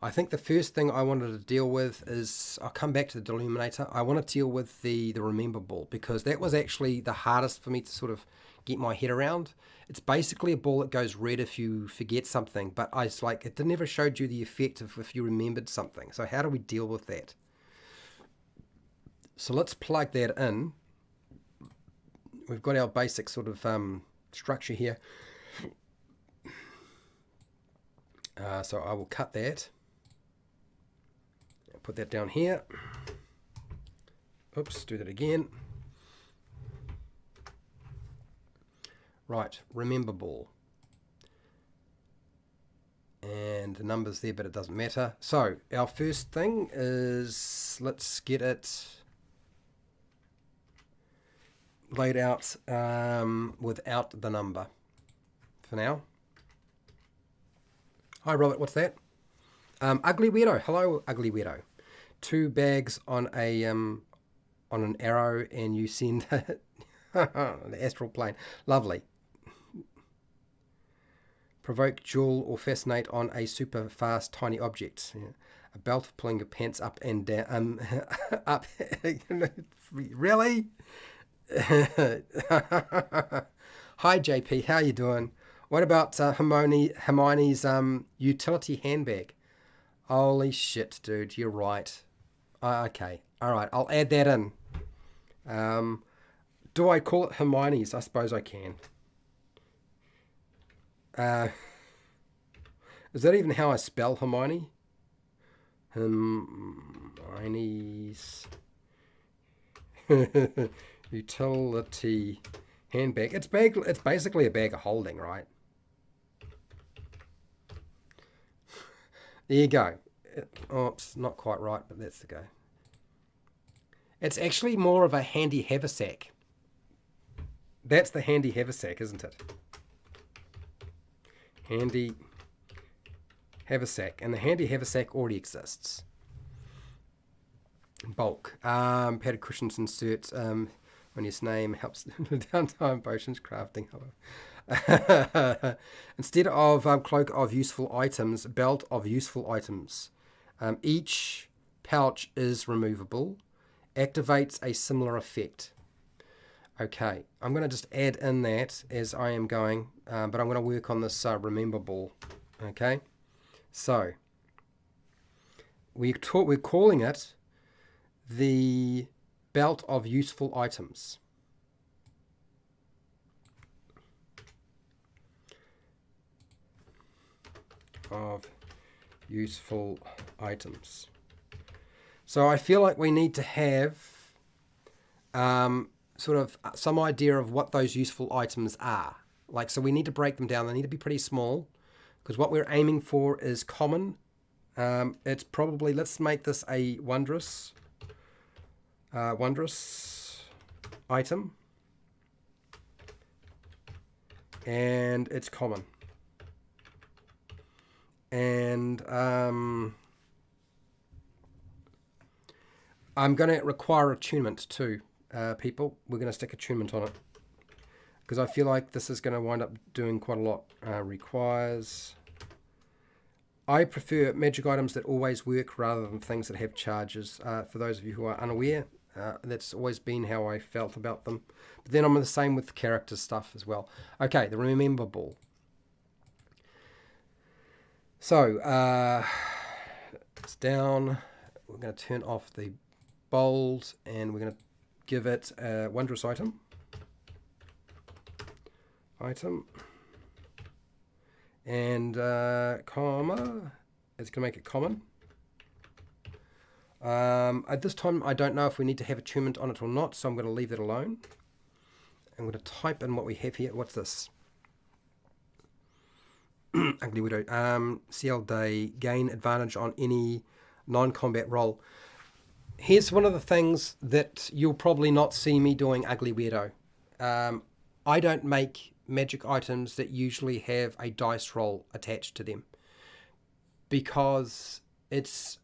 I think the first thing I wanted to deal with is, I'll come back to the Deluminator. I want to deal with the Remember Ball, because that was actually the hardest for me to sort of get my head around. It's basically a ball that goes red if you forget something, but it never showed you the effect of if you remembered something. So how do we deal with that? So let's plug that in. We've got our basic sort of structure here. So I will cut that. Put that down here. Oops, do that again. Right, remember ball. And the number's there, but it doesn't matter. So our first thing is, let's get it laid out without the number for now. Hi Robert, what's that? Ugly Weirdo. Hello, Ugly Weirdo. 2 bags on an arrow, and you send the astral plane. Lovely. Provoke, jewel, or fascinate on a super fast tiny object. Yeah. A belt for pulling your pants up and down. Up. Really? Hi JP, how you doing? What about Hermione's utility handbag? Holy shit, dude, you're right. Okay, all right, I'll add that in. Do I call it Hermione's? I suppose I can. Is that even how I spell Hermione? Hermione's utility handbag. It's basically a bag of holding, right? There you go. It's not quite right, but that's the go. It's actually more of a handy haversack. That's the handy haversack, isn't it? Handy haversack. And the handy haversack already exists. Bulk. Padded cushions inserts on his name helps downtime potions crafting. Instead of cloak of useful items, belt of useful items. Each pouch is removable. Activates a similar effect. Okay, I'm going to just add in that as I am going, but I'm going to work on this remember ball. Okay, so we're calling it the belt of useful items. Of useful items. So I feel like we need to have sort of some idea of what those useful items are. Like, so we need to break them down. They need to be pretty small because what we're aiming for is common. It's probably, let's make this a wondrous item, and it's common. And I'm going to require attunement too, people. We're going to stick attunement on it because I feel like this is going to wind up doing quite a lot. Requires. I prefer magic items that always work rather than things that have charges. For those of you who are unaware, that's always been how I felt about them. But then I'm the same with character stuff as well. Okay, the remember ball. So it's down. We're going to turn off the bold and we're going to give it a wondrous item. And comma. It's going to make it common. At this time, I don't know if we need to have attunement on it or not, so I'm going to leave it alone. I'm going to type in what we have here. What's this? Ugly Widow. CL Day, gain advantage on any non-combat roll. Here's one of the things that you'll probably not see me doing Ugly Weirdo. I don't make magic items that usually have a dice roll attached to them because it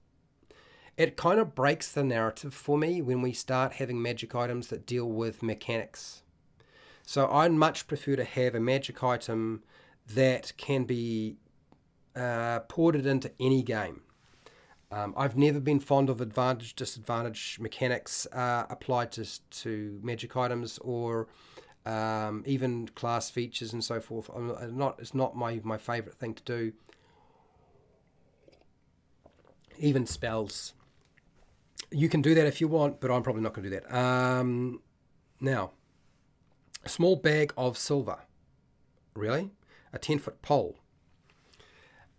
kind of breaks the narrative for me when we start having magic items that deal with mechanics. So I'd much prefer to have a magic item that can be ported into any game. I've never been fond of advantage, disadvantage mechanics applied to magic items or even class features and so forth. It's not my favourite thing to do. Even spells. You can do that if you want, but I'm probably not going to do that. Now, a small bag of silver. Really? A 10-foot pole.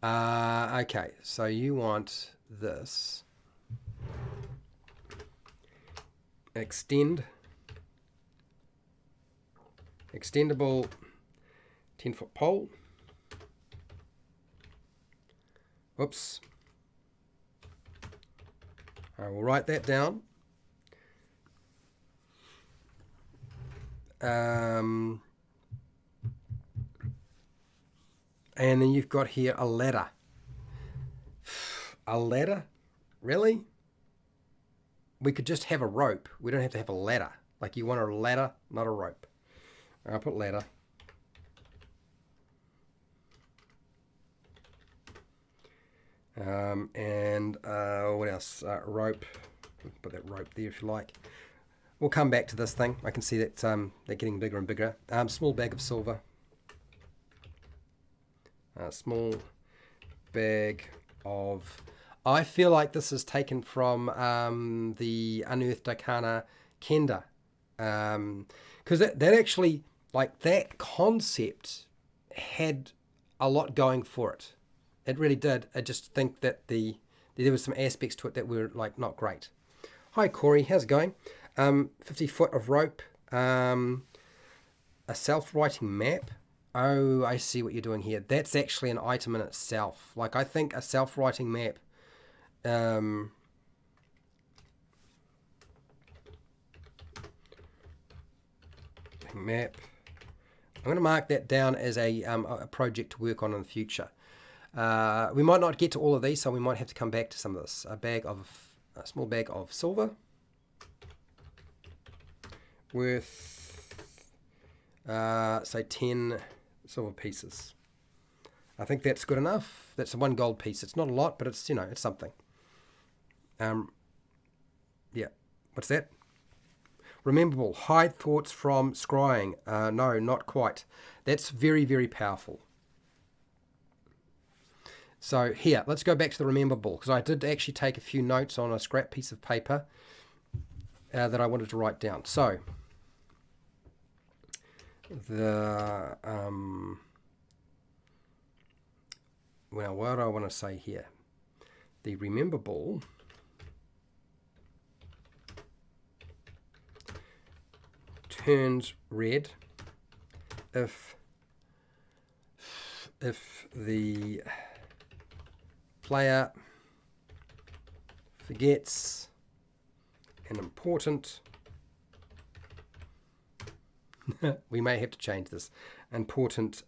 Okay, so you want this. Extendable 10-foot pole. Whoops. I will write that down. And then you've got here a ladder. A ladder? Really? We could just have a rope. We don't have to have a ladder. Like, you want a ladder, not a rope. I'll put ladder. And what else? Rope. Put that rope there if you like. We'll come back to this thing. I can see that they're getting bigger and bigger. Small bag of silver. Small bag of... I feel like this is taken from the Unearthed Arcana Kenda. Because that actually, like, that concept had a lot going for it. It really did. I just think that there was some aspects to it that were, like, not great. Hi, Corey. How's it going? 50 foot of rope. A self-writing map. Oh, I see what you're doing here. That's actually an item in itself. Like, I think a self-writing map... map. I'm going to mark that down as a project to work on in the future. We might not get to all of these, so we might have to come back to some of this. A small bag of silver worth, say, 10 silver pieces. I think that's good enough. That's one gold piece. It's not a lot, but it's, it's something. Yeah. What's that? Rememberable. Hide thoughts from scrying. No, not quite. That's very, very powerful. So here, let's go back to the rememberable, because I did actually take a few notes on a scrap piece of paper that I wanted to write down. So the well, what do I want to say here? The rememberable turns red if the player forgets an important we may have to change this important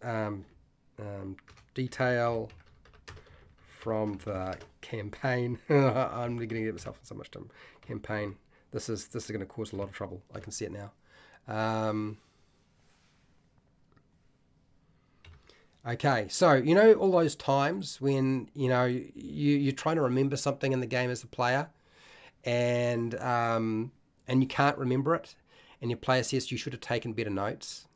detail from the campaign. I'm going to get myself in so much time. Campaign. This is going to cause a lot of trouble. I can see it now. Okay, so you know all those times when you're trying to remember something in the game as a player, and you can't remember it, and your player says you should have taken better notes.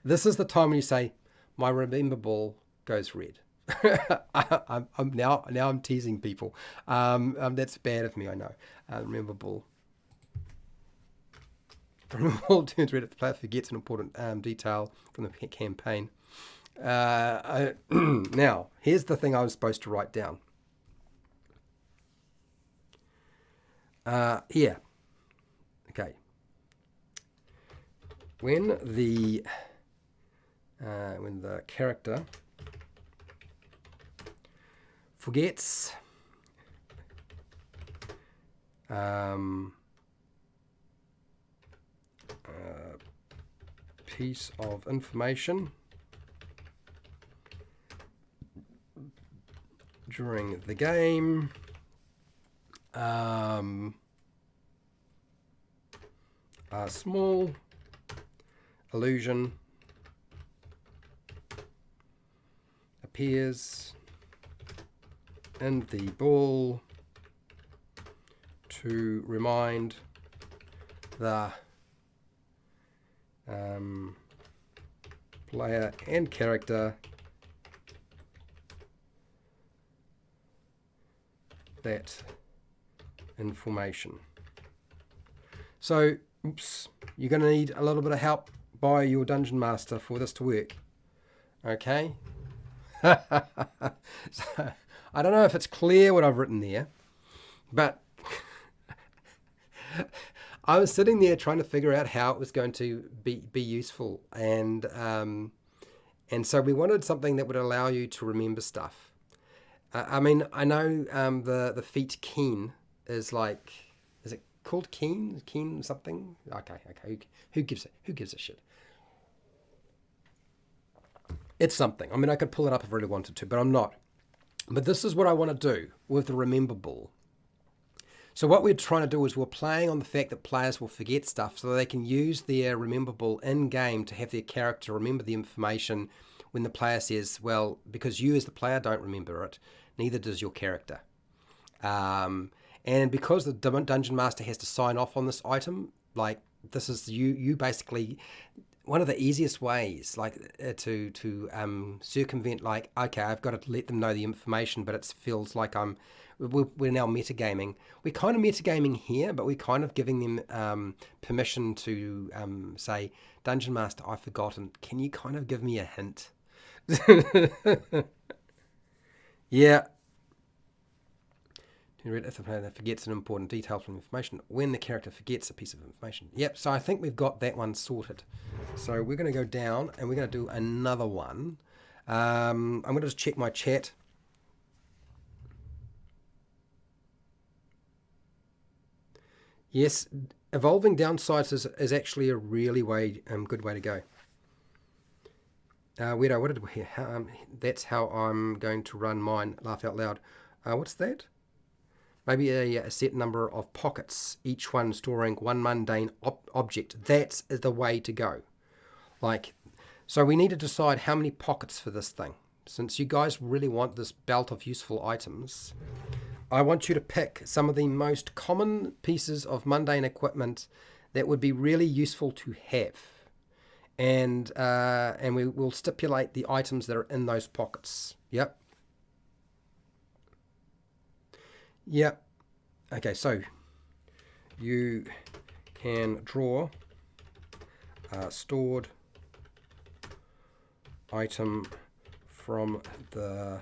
This is the time when you say, "My rememberable goes red." I'm teasing people. That's bad of me, I know. Rememberable turns red if the player forgets an important detail from the campaign. Now, here's the thing I was supposed to write down. Here. Okay. When the character forgets piece of information during the game, a small illusion appears in the ball to remind the player and character that information. So, oops, you're going to need a little bit of help by your dungeon master for this to work. Okay? So, I don't know if it's clear what I've written there, but I was sitting there trying to figure out how it was going to be useful, and so we wanted something that would allow you to remember stuff. I mean, I know the feat keen is like, is it called keen? Keen something? Okay. Who gives a shit? It's something. I mean, I could pull it up if I really wanted to, but I'm not. But this is what I want to do with the rememberable. So what we're trying to do is we're playing on the fact that players will forget stuff so that they can use their rememberable in-game to have their character remember the information when the player says, well, because you as the player don't remember it, neither does your character. And because the Dungeon Master has to sign off on this item, like this is you basically... One of the easiest ways, like to circumvent, like, okay, I've got to let them know the information, but it feels like we're now metagaming. We're kind of metagaming here, but we're kind of giving them permission to say, Dungeon Master, I've forgotten. Can you kind of give me a hint? Yeah. If the player forgets an important detail from information, when the character forgets a piece of information. Yep, so I think we've got that one sorted. So we're going to go down and we're going to do another one. I'm going to just check my chat. Yes, evolving downsides is actually a really good way to go. Weirdo, what did we hear? That's how I'm going to run mine. Laugh out loud. What's that? Maybe a set number of pockets, each one storing one mundane object. That's the way to go. Like, so we need to decide how many pockets for this thing. Since you guys really want this belt of useful items, I want you to pick some of the most common pieces of mundane equipment that would be really useful to have. And we will stipulate the items that are in those pockets. Yep. Yep. Okay, so you can draw a stored item from the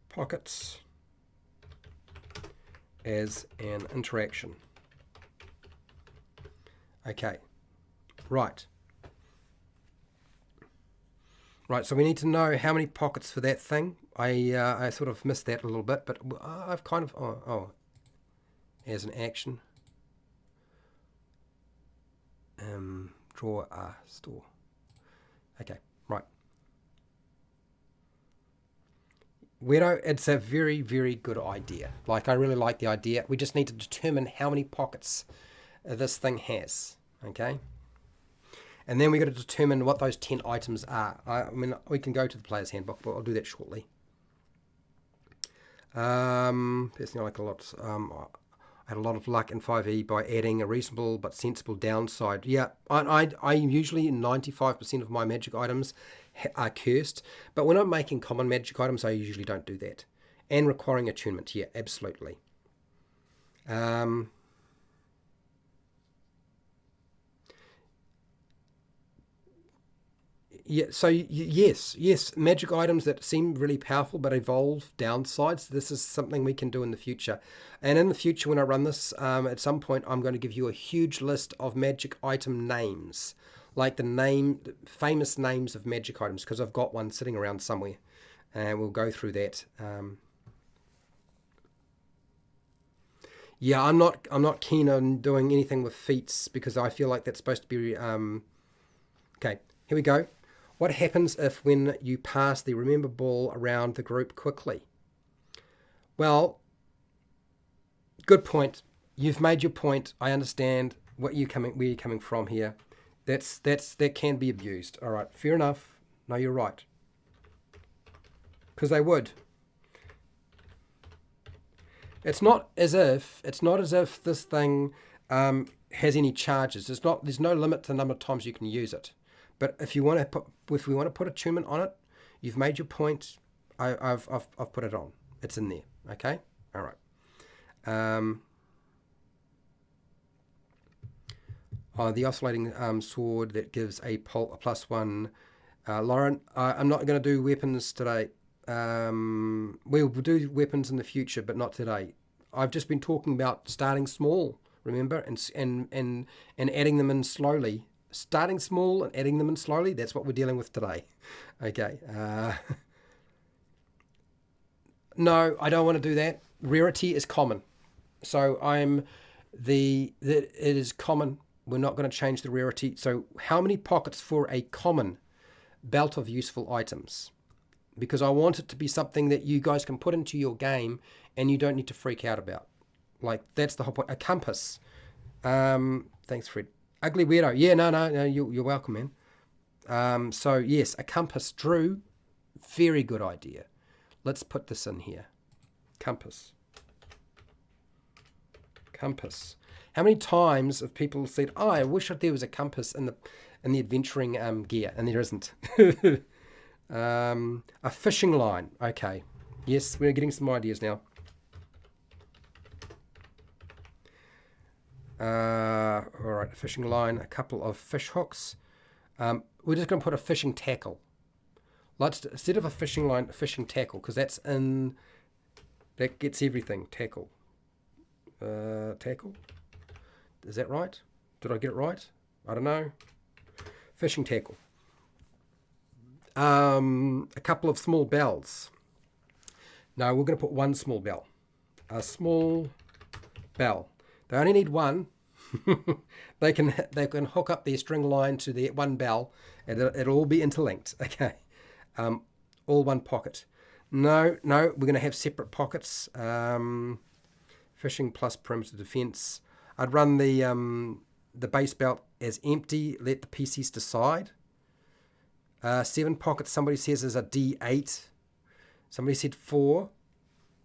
pockets as an interaction. Okay, right. Right, so we need to know how many pockets for that thing. I sort of missed that a little bit, but I've kind of, as an action, draw a store. Okay, right. Weirdo, it's a very, very good idea. Like, I really like the idea. We just need to determine how many pockets this thing has, okay? And then we've got to determine what those 10 items are. I mean, we can go to the player's handbook, but I'll do that shortly. Personally, like a lot. I had a lot of luck in 5e by adding a reasonable but sensible downside. Yeah, I usually 95% of my magic items are cursed, but when I'm making common magic items, I usually don't do that. And requiring attunement, yeah, absolutely. Yeah, so yes, magic items that seem really powerful but evolve downsides. This is something we can do in the future. And in the future, when I run this, at some point, I'm going to give you a huge list of magic item names, like the famous names of magic items, because I've got one sitting around somewhere, and we'll go through that. Yeah, I'm not keen on doing anything with feats because I feel like that's supposed to be. Okay, here we go. What happens if when you pass the remember ball around the group quickly? Well, good point. You've made your point. I understand where you're coming from here. That can be abused. All right, fair enough. No, you're right. Because they would. It's not as if this thing has any charges. There's no limit to the number of times you can use it. But if we want to put attunement on it, you've made your point. I've put it on. It's in there. Okay. All right. The oscillating sword that gives a +1. Lauren, I'm not going to do weapons today. We'll do weapons in the future, but not today. I've just been talking about starting small. Remember, and adding them in slowly. Starting small and adding them in slowly, that's what we're dealing with today. Okay. No, I don't want to do that. Rarity is common. So it is common. We're not going to change the rarity. So how many pockets for a common belt of useful items? Because I want it to be something that you guys can put into your game and you don't need to freak out about. Like, that's the whole point. A compass. Thanks, Fred. Ugly weirdo. Yeah, no, you're welcome, man. So, yes, a compass. Drew, very good idea. Let's put this in here. Compass. How many times have people said, "Oh, I wish there was a compass in the adventuring gear," and there isn't. A fishing line. Okay. Yes, we're getting some ideas now. All right, a fishing line, a couple of fish hooks. We're just going to put a fishing tackle. Instead of a fishing line, a fishing tackle, because that gets everything. Tackle. Tackle. Is that right? Did I get it right? I don't know. Fishing tackle. A couple of small bells. No, we're going to put one small bell. A small bell. They only need one. They can hook up their string line to the one bell, and it'll all be interlinked. Okay, all one pocket. No, we're going to have separate pockets. Fishing plus perimeter defense. I'd run the base belt as empty. Let the PCs decide. 7 pockets. Somebody says is a D8. Somebody said 4.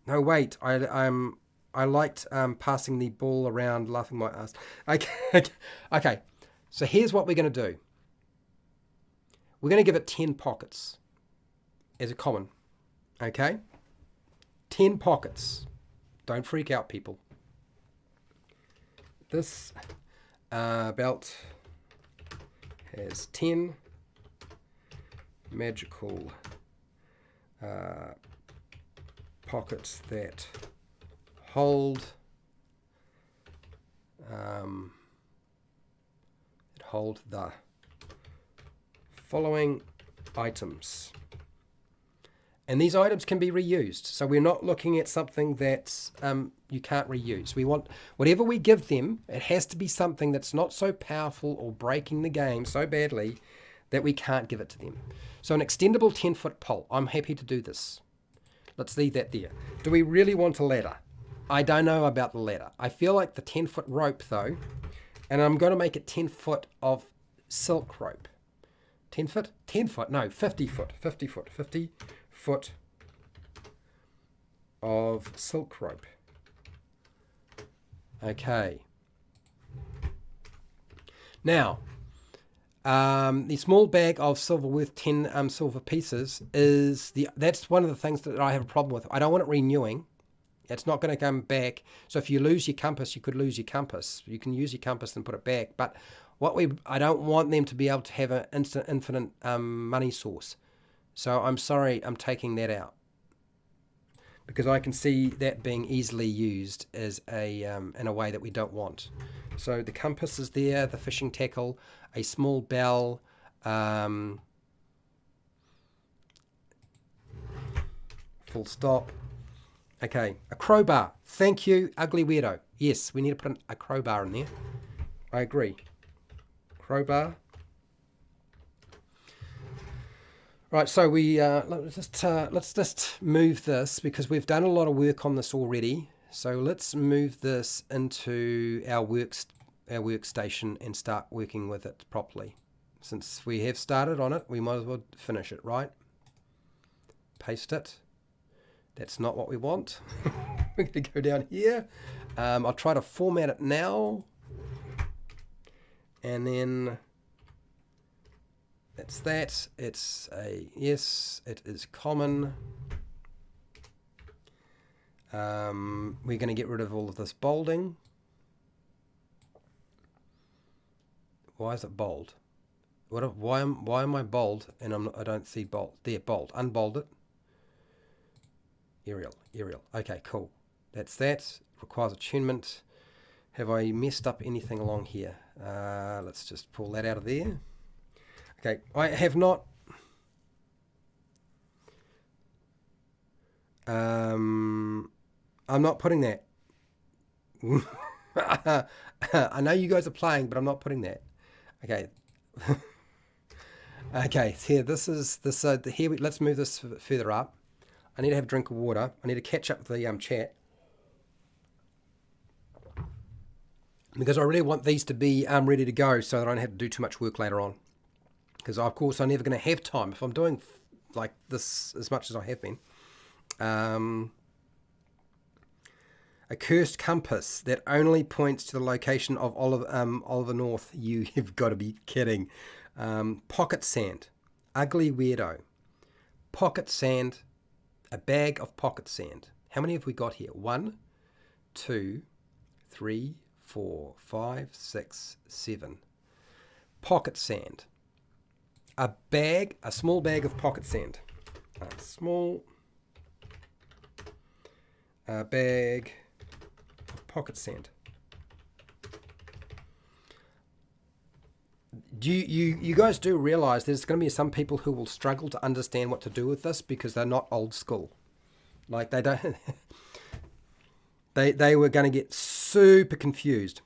No, wait. I liked passing the ball around, laughing my ass. Okay, okay. So here's what we're going to do. We're going to give it 10 pockets as a common. Okay, 10 pockets. Don't freak out, people. This belt has 10 magical pockets that hold the following items. And these items can be reused. So we're not looking at something that's you can't reuse. We want whatever we give them, it has to be something that's not so powerful or breaking the game so badly that we can't give it to them. So an extendable 10-foot pole. I'm happy to do this. Let's leave that there. Do we really want a ladder? I don't know about the ladder. I feel like the 10-foot rope, though, and I'm going to make it 10 foot of silk rope. 10 foot? 10 foot? No, 50 foot. 50 foot. 50 foot of silk rope. Okay. Now, the small bag of silver worth 10 silver pieces that's one of the things that I have a problem with. I don't want it renewing. It's not going to come back. So if you lose your compass, you could lose your compass. You can use your compass and put it back. But I don't want them to be able to have an infinite money source. So I'm sorry, I'm taking that out, because I can see that being easily used as in a way that we don't want. So the compass is there, the fishing tackle, a small bell, full stop. Okay, a crowbar. Thank you, ugly weirdo. Yes, we need to put a crowbar in there. I agree. Crowbar. Right, so let's just move this, because we've done a lot of work on this already. So let's move this into our workstation and start working with it properly. Since we have started on it, we might as well finish it, right? Paste it. That's not what we want. We're going to go down here. I'll try to format it now. And then that's that. It's a yes, it is common. We're going to get rid of all of this bolding. Why is it bold? Why am I bold and I don't see bold? There, bold. Unbold it. Arial. Okay, cool. That's that. Requires attunement. Have I messed up anything along here? Let's just pull that out of there. Okay, I have not. I'm not putting that. I know you guys are playing, but I'm not putting that. Okay. Okay, here, let's move this further up. I need to have a drink of water. I need to catch up with the chat, because I really want these to be ready to go, so that I don't have to do too much work later on. Because of course I'm never going to have time if I'm doing like this as much as I have been. A cursed compass that only points to the location of Oliver North. You've got to be kidding. Pocket sand. Ugly weirdo. Pocket sand. A bag of pocket sand. How many have we got here? 1, 2, 3, 4, 5, 6, 7. Pocket sand. A small bag of pocket sand. A small bag of pocket sand. You guys do realize there's going to be some people who will struggle to understand what to do with this, because they're not old school. Like they don't. they were going to get super confused.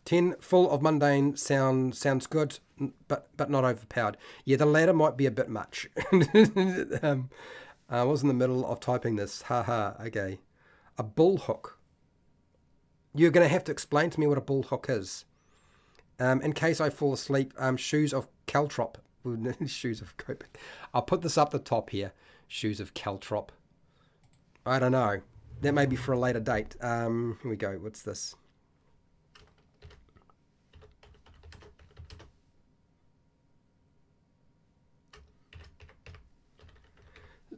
10 full of mundane sounds good, but not overpowered. Yeah, the ladder might be a bit much. I was in the middle of typing this. Haha. Okay. A bull hook. You're going to have to explain to me what a bull hook is. In case I fall asleep, shoes of caltrop. Shoes of Cope. I'll put this up the top here. Shoes of caltrop. I don't know. That may be for a later date. Here we go. What's this?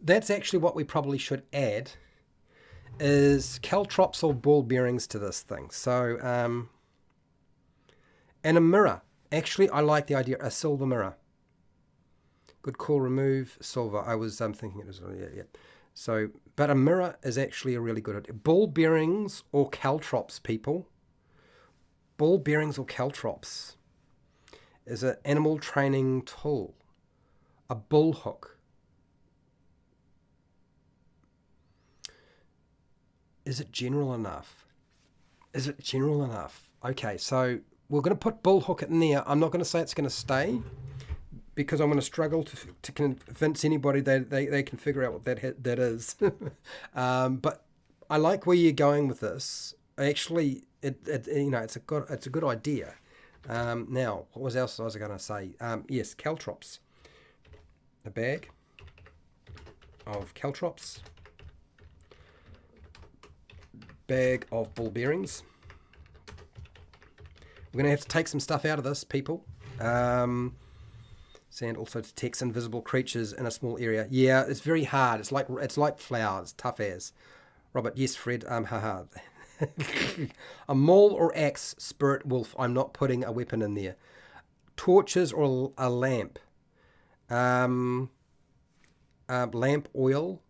That's actually what we probably should add is caltrops or ball bearings to this thing. So, and a mirror. Actually, I like the idea, a silver mirror. Good call, remove silver. I was thinking it was, yeah. So, but a mirror is actually a really good idea. Ball bearings or caltrops, people. Ball bearings or caltrops is an animal training tool. A bull hook. Is it general enough? Is it general enough? Okay, so we're going to put bull hook in there. I'm not going to say it's going to stay because I'm going to struggle to convince anybody that they can figure out what that is. But I like where you're going with this. Actually, it's a good idea. Now, what was else was I going to say? Yes, caltrops. A bag of caltrops. Bag of ball bearings. We're going to have to take some stuff out of this, people. Sand also detects invisible creatures in a small area. Yeah, it's very hard. It's like flowers, tough as. Robert, yes, Fred. Haha. A maul or axe, spirit wolf. I'm not putting a weapon in there. Torches or a lamp. Lamp oil.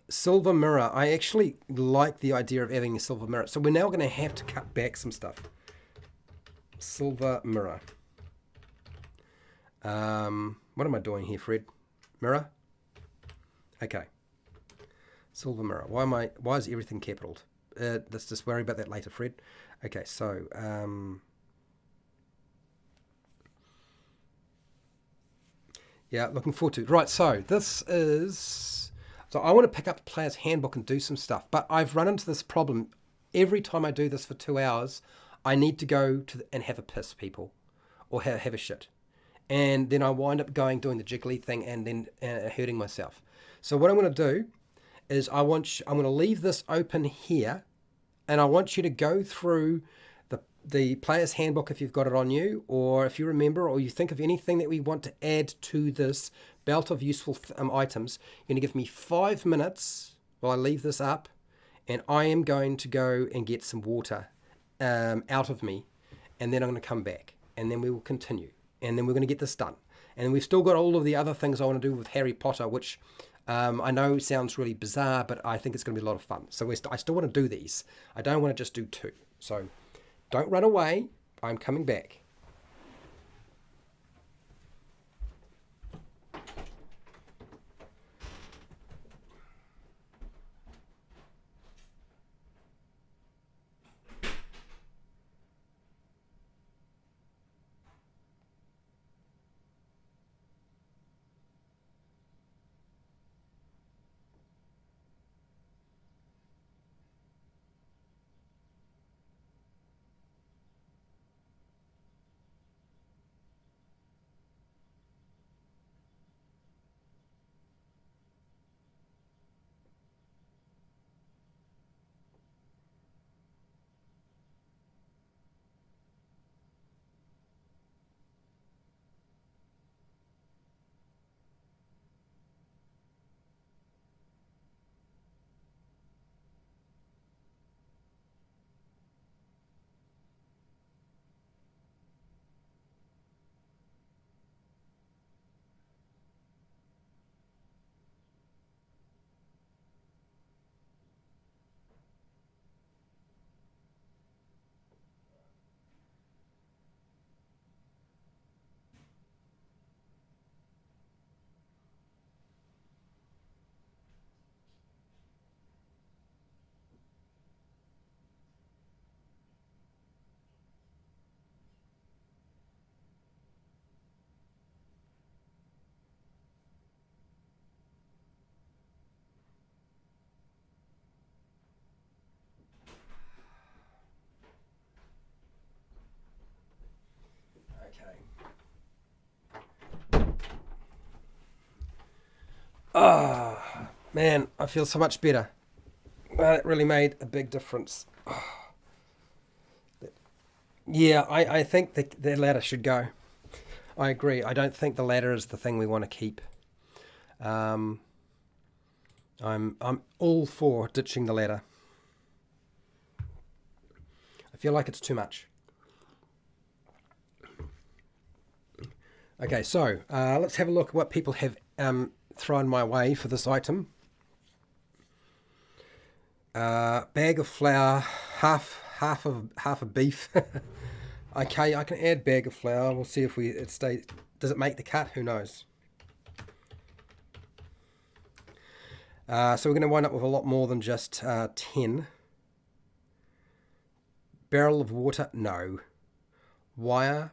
Silver mirror. I actually like the idea of having a silver mirror. So we're now going to have to cut back some stuff. Silver mirror. What am I doing here, Fred? Mirror? Okay. Silver mirror. Why is everything capitaled? Let's just worry about that later, Fred. Okay, so yeah, looking forward to it. Right, so this is so I want to pick up the player's handbook and do some stuff, but I've run into this problem. Every time I do this for 2 hours, I need to go and have a piss, people, or have a shit. And then I wind up doing the jiggly thing and then hurting myself. So what I'm going to do is I'm going to leave this open here, and I want you to go through the player's handbook if you've got it on you, or if you remember, or you think of anything that we want to add to this belt of useful items. You're going to give me 5 minutes while I leave this up, and I am going to go and get some water out of me, and then I'm going to come back, and then we will continue, and then we're going to get this done. And we've still got all of the other things I want to do with Harry Potter, which I know sounds really bizarre, but I think it's going to be a lot of fun. So I still want to do these. I don't want to just do 2. So don't run away. I'm coming back. Oh, man, I feel so much better. It really made a big difference. Yeah, I think the ladder should go. I agree. I don't think the ladder is the thing we want to keep. Um, I'm all for ditching the ladder. I feel like it's too much. Okay, so let's have a look at what people have thrown my way for this item. Bag of flour, half of beef. Okay, I can add bag of flour. We'll see if it stays. Does it make the cut? Who knows? So we're going to wind up with a lot more than just 10. Barrel of water? No. Wire?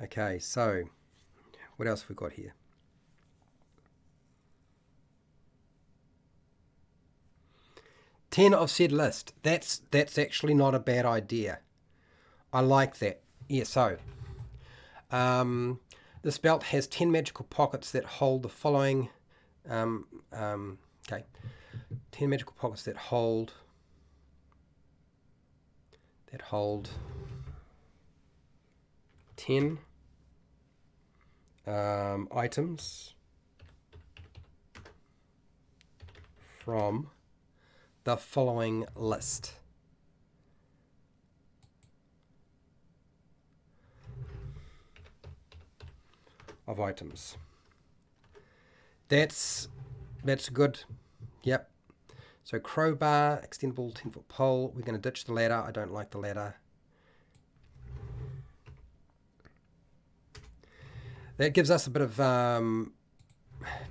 Okay, so what else have we got here? Ten of said list. That's actually not a bad idea. I like that. Yeah, so this belt has 10 magical pockets that hold the following. Okay, 10 magical pockets that hold 10 items from the following list. Of items. That's good. Yep. So crowbar, extendable 10-foot pole. We're going to ditch the ladder. I don't like the ladder. That gives us a bit of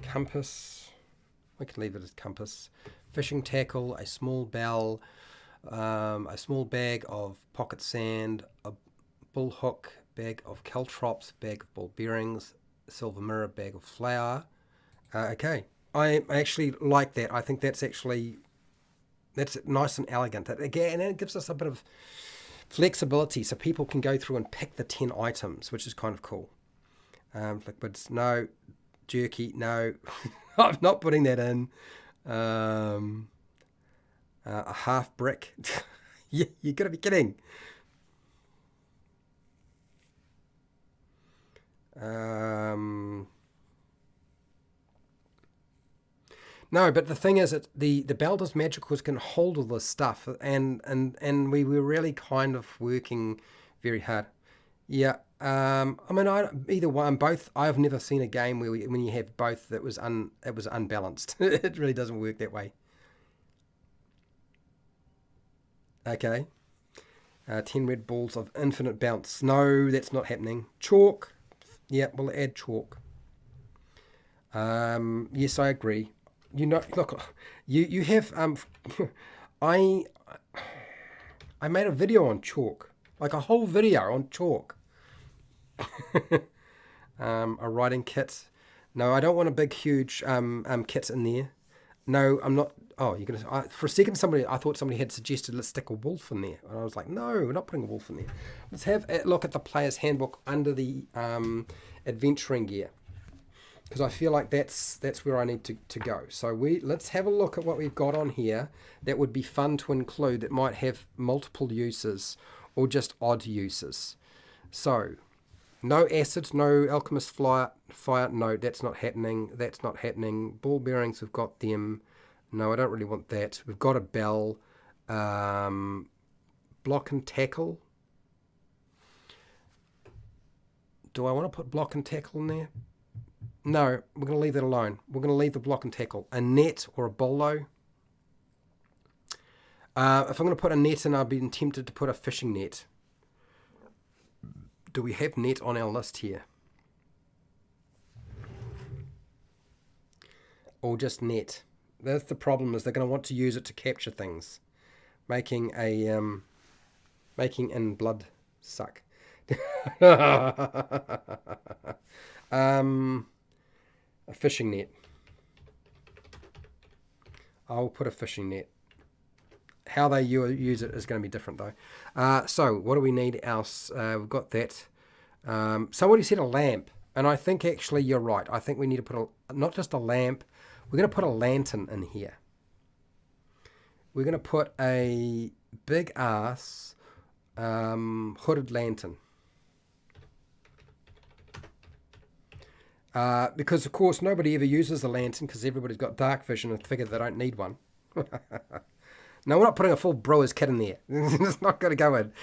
compass. We can leave it as compass. Fishing tackle, a small bell, a small bag of pocket sand, a bull hook, bag of caltrops, bag of ball bearings, silver mirror, bag of flour. Okay, I actually like that. I think that's nice and elegant. Again, and it gives us a bit of flexibility so people can go through and pick the 10 items, which is kind of cool. Liquids, no. Jerky, no. I'm not putting that in. A half brick. You gotta be kidding. No, but the thing is, the belt is magical. It can hold all this stuff, and we were really kind of working very hard. Yeah. I mean, either one, both. I've never seen a game where when you have both, it was unbalanced. It really doesn't work that way. Okay. 10 red balls of infinite bounce. No, that's not happening. Chalk. Yeah, we'll add chalk. Yes, I agree. Look, you have I I made a video on chalk, like a whole video on chalk. A writing kit. No, I don't want a big, huge kit in there. No, I'm not. Oh, you're gonna. For a second, I thought somebody had suggested let's stick a wolf in there, and I was like, no, we're not putting a wolf in there. Let's have a look at the player's handbook under the adventuring gear, because I feel like that's where I need to go. So let's have a look at what we've got on here that would be fun to include that might have multiple uses or just odd uses. So. No acid, no alchemist fire. No, that's not happening. That's not happening. Ball bearings, we've got them. No, I don't really want that. We've got a bell. Block and tackle. Do I want to put block and tackle in there? No, we're going to leave that alone. We're going to leave the block and tackle. A net or a bolo. If I'm going to put a net in, I've been tempted to put a fishing net. Do we have net on our list here? Or just net? That's the problem, is they're going to want to use it to capture things. Making in blood suck. A fishing net. I'll put a fishing net. How they use it is going to be different though. So what do we need else? We've got that. Somebody said a lamp. And I think actually you're right. I think we need to put not just a lamp, we're going to put a lantern in here. We're going to put a big ass hooded lantern. Because of course nobody ever uses a lantern because everybody's got dark vision and figure they don't need one. No, we're not putting a full brewer's kit in there. It's not going to go in.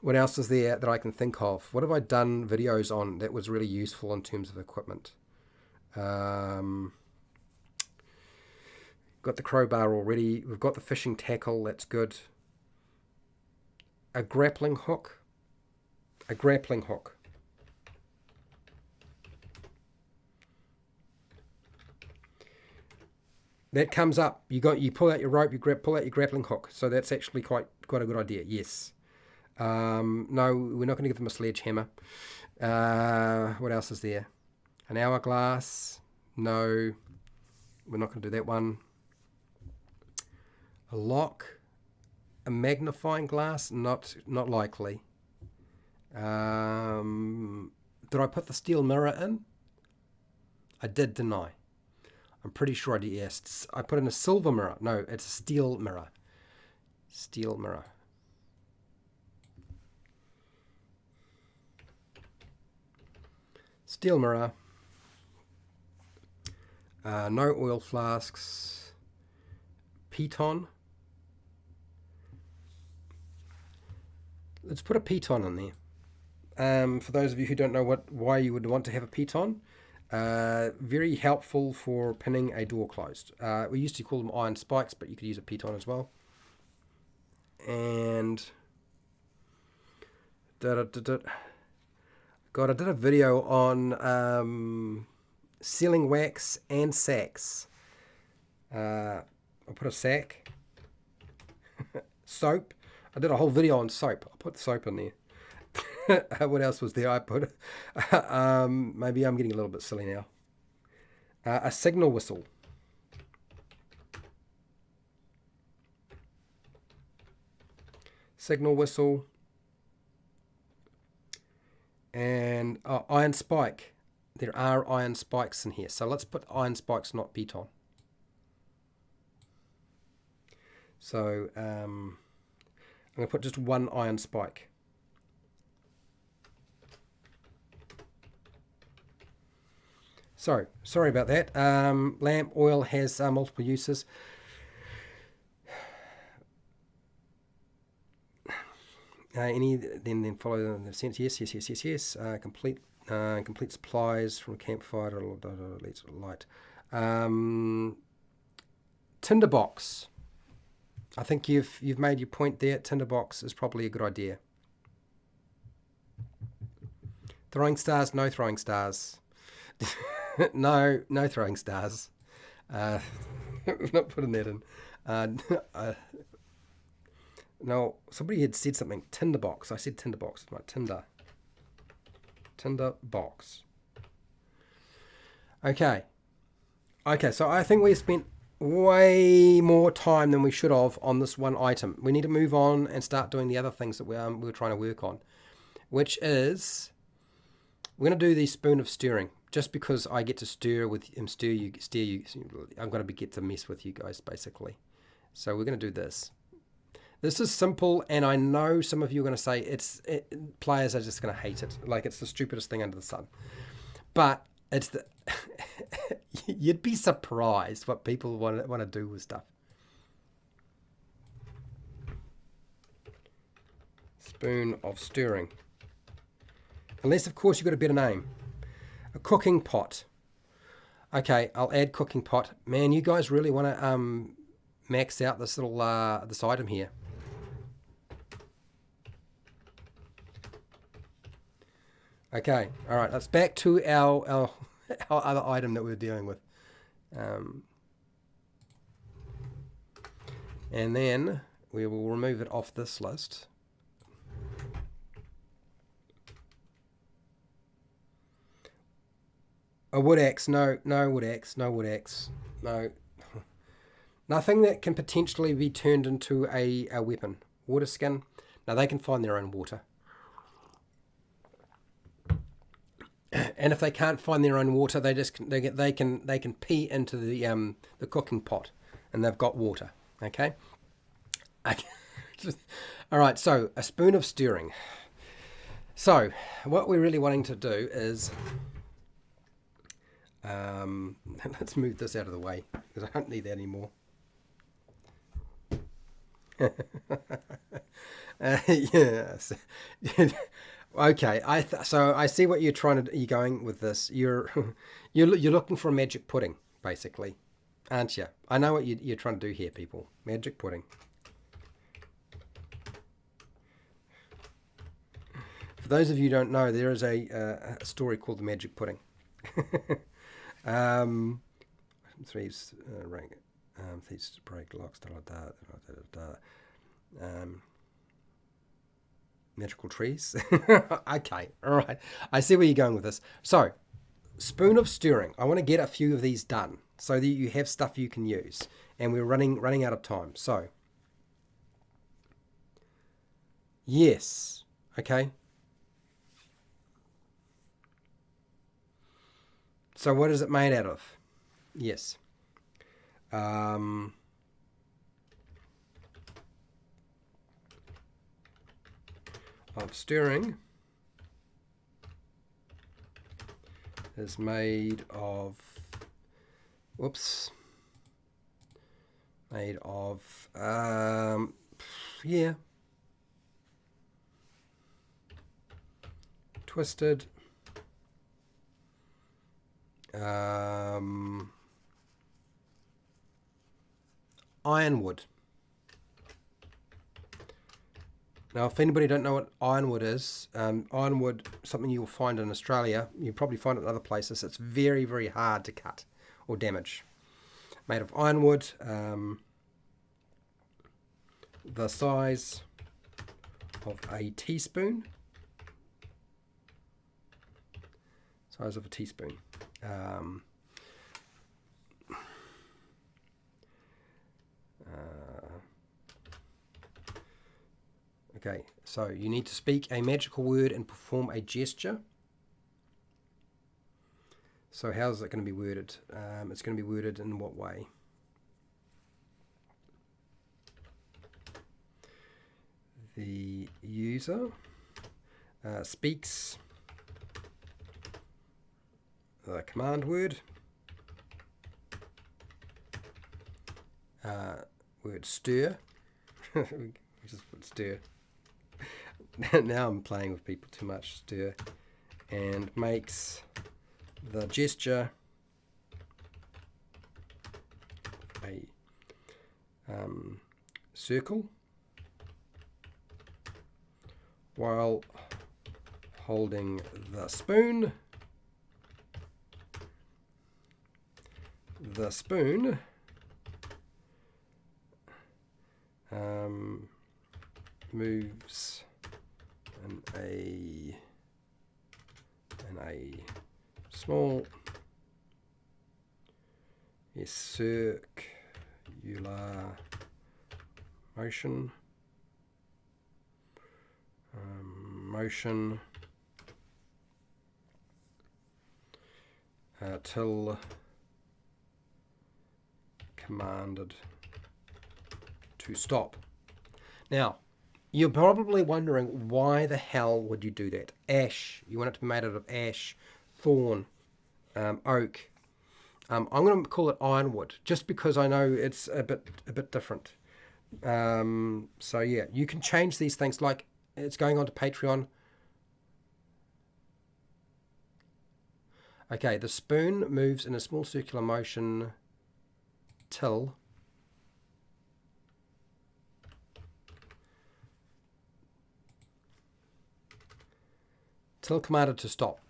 What else is there that I can think of? What have I done videos on that was really useful in terms of equipment? Got the crowbar already. We've got the fishing tackle. That's good. A grappling hook. A grappling hook. That comes up. You pull out your rope. Pull out your grappling hook. So that's actually quite a good idea. Yes. No, we're not going to give them a sledgehammer. What else is there? An hourglass. No, we're not going to do that one. A lock. A magnifying glass. Not likely. Did I put the steel mirror in? I did, didn't I? I'm pretty sure I did. Yes, I put in a silver mirror. No, it's a steel mirror. Steel mirror. Steel mirror. No oil flasks. Piton. Let's put a piton in there. For those of you who don't know why you would want to have a piton, very helpful for pinning a door closed. We used to call them iron spikes, but you could use a piton as well. And God, I did a video on sealing wax and sacks. I'll put a sack. Soap. I did a whole video on soap. I'll put the soap in there. What else was there? I put maybe I'm getting a little bit silly now. A signal whistle. Signal whistle. And iron spike. There are iron spikes in here. So let's put iron spikes, not piton. So I'm going to put just one iron spike. Sorry about that. Lamp oil has multiple uses. Then follow the sense. Yes. Complete supplies from a campfire. Light. Tinderbox. I think you've made your point there. Tinderbox is probably a good idea. Throwing stars, no throwing stars. no throwing stars. We're not putting that in. No, somebody had said something. Tinderbox. I said tinderbox. My Tinderbox. Okay. So I think we spent way more time than we should have on this one item. We need to move on and start doing the other things that we're trying to work on, which is we're going to do the spoon of stirring. Just because I get to steer you, I'm going to get to mess with you guys basically. So we're going to do this. This is simple, and I know some of you are going to say players are just going to hate it, like it's the stupidest thing under the sun. But it's the you'd be surprised what people want to do with stuff. Spoon of stirring. Unless, of course, you've got a better name. A cooking pot. Okay, I'll add cooking pot. Man, you guys really want to max out this little this item here. Okay, all right. Let's back to our other item that we're dealing with, and then we will remove it off this list. A wood axe, no wood axe, no. Nothing that can potentially be turned into a weapon. Water skin, now they can find their own water. And if they can't find their own water, they can pee into the cooking pot, and they've got water. Okay. All right. So a spoon of stirring. So what we're really wanting to do is let's move this out of the way because I don't need that anymore. Yes. Okay. So I see what you're going with this. You're looking for a magic pudding, basically, aren't you? I know what you're trying to do here, people. Magic pudding. For those of you who don't know, there is a story called the Magic Pudding. Thieves rank. Thieves break locks. Magical trees. Okay, all right. I see where you're going with this. So, spoon of stirring. I want to get a few of these done so that you have stuff you can use. And we're running out of time. So, yes. Okay. So what is it made out of? Yes. Of stirring is made of, yeah, twisted ironwood. Now, if anybody don't know what ironwood is, ironwood, something you'll find in Australia, you probably find it in other places. It's very, very hard to cut or damage. Made of ironwood, the size of a teaspoon. Size of a teaspoon. Okay, so you need to speak a magical word and perform a gesture. So how's it going to be worded? It's going to be worded in what way? The user speaks the command word, word stir. We just put stir. Now I'm playing with people too much. Stir, and makes the gesture a circle while holding the spoon. The spoon moves in a small circular motion till commanded to stop. Now, you're probably wondering, why the hell would you do that? Ash, you want it to be made out of ash, thorn, oak. I'm going to call it ironwood, just because I know it's a bit different. So yeah, you can change these things, like it's going on to Patreon. Okay, the spoon moves in a small circular motion till commanded to stop.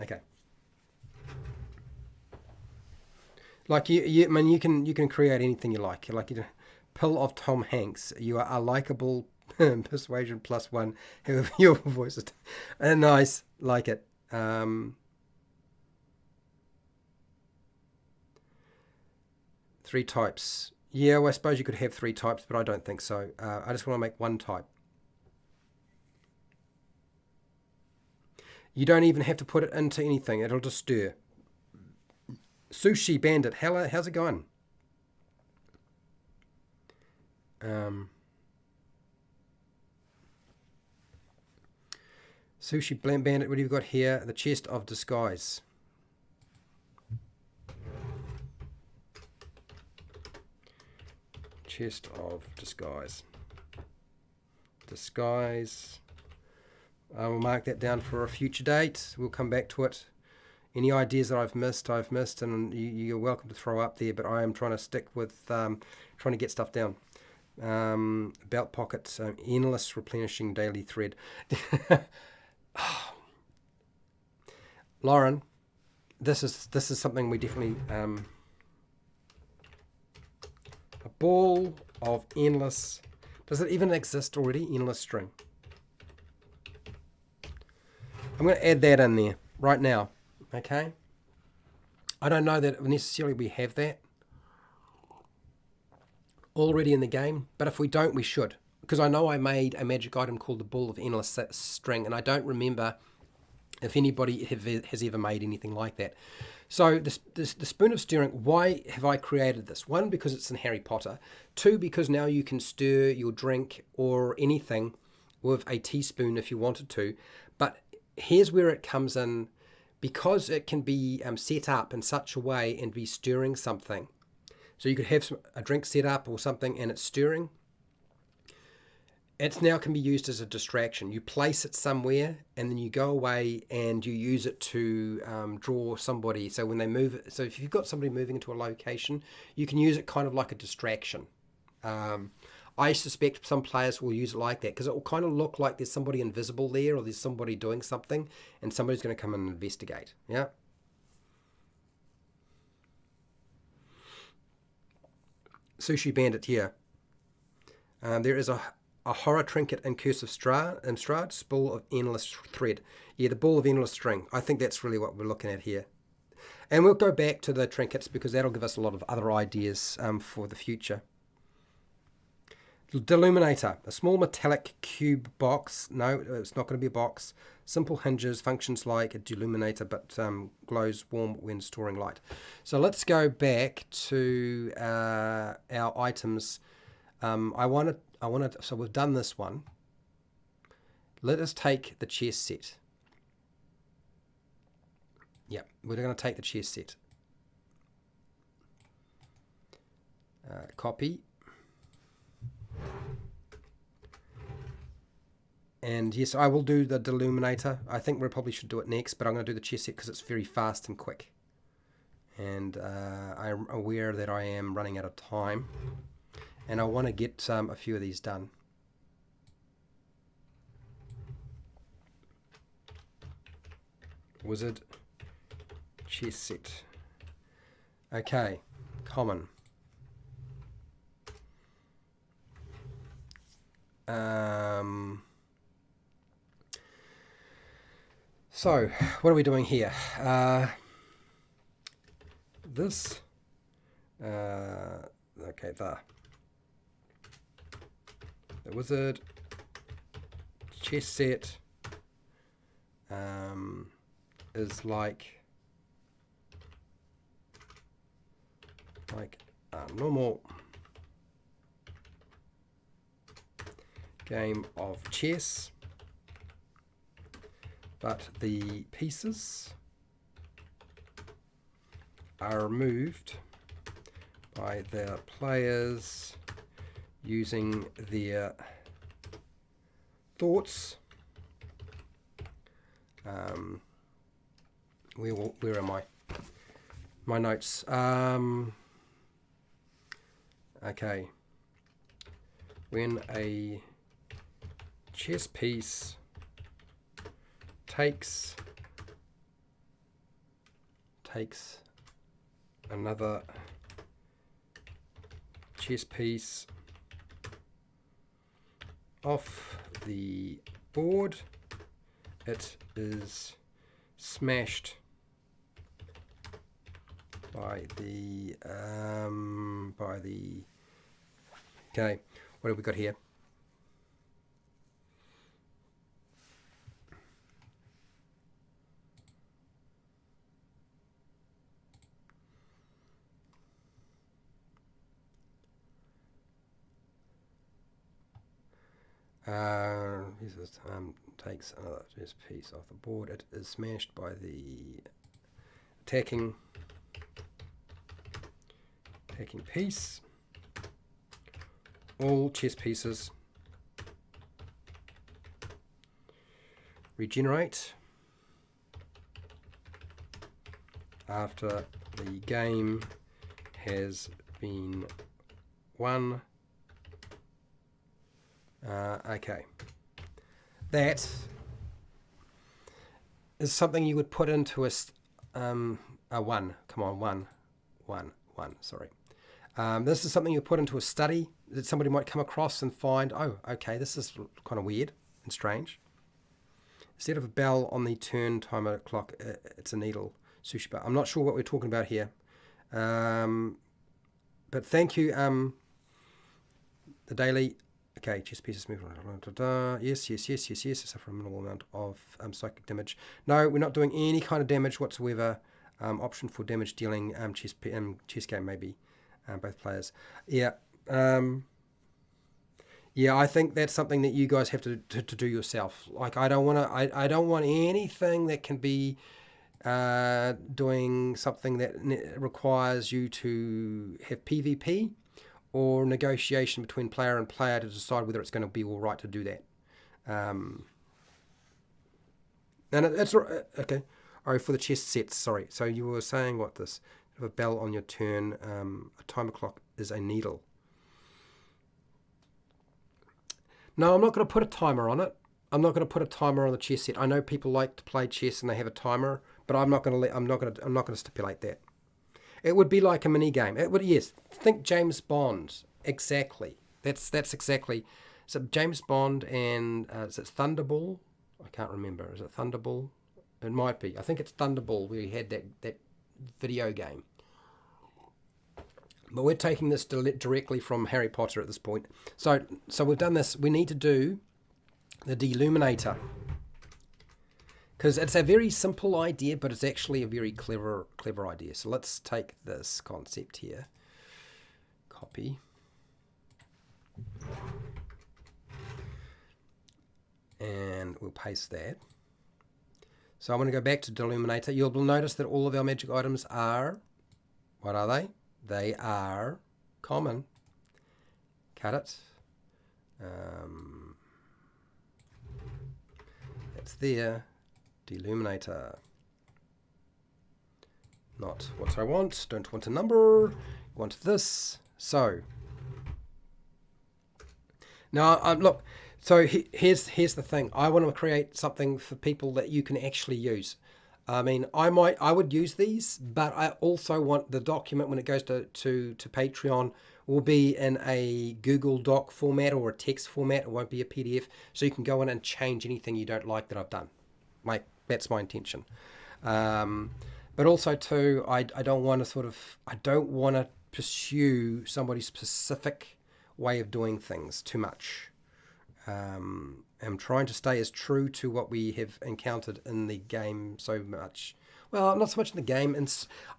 Okay. Like I mean, you can create anything you like. Like, pill of Tom Hanks. You are a likable persuasion +1. However your voice is, nice, like it. 3 types. Yeah, well, I suppose you could have 3 types, but I don't think so. I just want to make 1 type. You don't even have to put it into anything. It'll just stir. Sushi Bandit, how's it going? Sushi Bandit, what have you got here? The Chest of Disguise. Chest of Disguise. Disguise. I will mark that down for a future date. We'll come back to it. Any ideas that I've missed, and you're welcome to throw up there, but I am trying to stick with trying to get stuff down. Belt pocket, endless replenishing daily thread. Lauren, this is something we definitely a ball of endless. Does it even exist already? Endless string. I'm going to add that in there right now. Okay. I don't know that necessarily we have that already in the game, but if we don't, we should. Because I know I made a magic item called the Ball of Endless String, and I don't remember if anybody has ever made anything like that. So the Spoon of Stirring, why have I created this? One, because it's in Harry Potter. Two, because now you can stir your drink or anything with a teaspoon if you wanted to. But here's where it comes in. Because it can be set up in such a way and be stirring something. So you could have a drink set up or something and it's stirring. It now can be used as a distraction. You place it somewhere and then you go away and you use it to draw somebody. So when they move, so if you've got somebody moving into a location, you can use it kind of like a distraction. I suspect some players will use it like that because it will kind of look like there's somebody invisible there or there's somebody doing something and somebody's going to come and investigate. Yeah. Sushi Bandit here. There is a horror trinket and cursive strad, ball of endless thread. Yeah, the ball of endless string. I think that's really what we're looking at here. And we'll go back to the trinkets because that'll give us a lot of other ideas for the future. Deluminator, a small metallic cube box. No, it's not going to be a box. Simple hinges, functions like a deluminator, but glows warm when storing light. So let's go back to our items. So we've done this one. Let us take the chess set. Yeah, we're going to take the chess set. Copy. And yes, I will do the Deluminator. I think we probably should do it next, but I'm going to do the chess set because it's very fast and quick. And I'm aware that I am running out of time. And I want to get a few of these done. Wizard chess set. Okay, common. So, what are we doing here? This, okay, the wizard chess set is like a normal game of chess, but the pieces are moved by the players using their thoughts. Where am I? My notes. Okay. When a chess piece takes another chess piece off the board, it is smashed by the okay, what have we got here? This takes another piece off the board. It is smashed by the attacking piece. All chess pieces regenerate after the game has been won. Okay. That is something you would put into a one. Come on, one. Sorry. This is something you put into a study that somebody might come across and find, oh, okay, this is kind of weird and strange. Instead of a bell on the turn timer clock, it's a needle sushi bar. I'm not sure what we're talking about here. But thank you, the daily. Okay, chess pieces move. Yes. Suffer a minimal amount of psychic damage. No, we're not doing any kind of damage whatsoever. Option for damage dealing chess game maybe. Both players. Yeah. Yeah, I think that's something that you guys have to do yourself. Like, I don't want anything that can be doing something that requires you to have PvP or negotiation between player and player to decide whether it's going to be all right to do that. And it's okay. Oh, for the chess sets, sorry. So you were saying what this? You have a bell on your turn. A timer clock is a needle. No, I'm not going to put a timer on it. I'm not going to put a timer on the chess set. I know people like to play chess and they have a timer, but I'm not going to stipulate that. It would be like a mini game. It would, yes. Think James Bond. Exactly. That's exactly. So James Bond and is it Thunderball? I can't remember. Is it Thunderball? It might be. I think it's Thunderball where he had that video game. But we're taking this directly from Harry Potter at this point. So we've done this. We need to do the Deluminator. Because it's a very simple idea, but it's actually a very clever idea. So let's take this concept here. Copy. And we'll paste that. So I'm going to go back to Deluminator. You'll notice that all of our magic items are, what are they? They are common. Cut it. That's there. Deluminator. Not what I want. Don't want a number. Want this. So now look. So here's the thing. I want to create something for people that you can actually use. I mean, I would use these, but I also want the document when it goes to Patreon will be in a Google Doc format or a text format. It won't be a PDF, so you can go in and change anything you don't like that I've done. Like, that's my intention. But also too, I don't want to pursue somebody's specific way of doing things too much. I'm trying to stay as true to what we have encountered in the game so much. Well, not so much in the game. And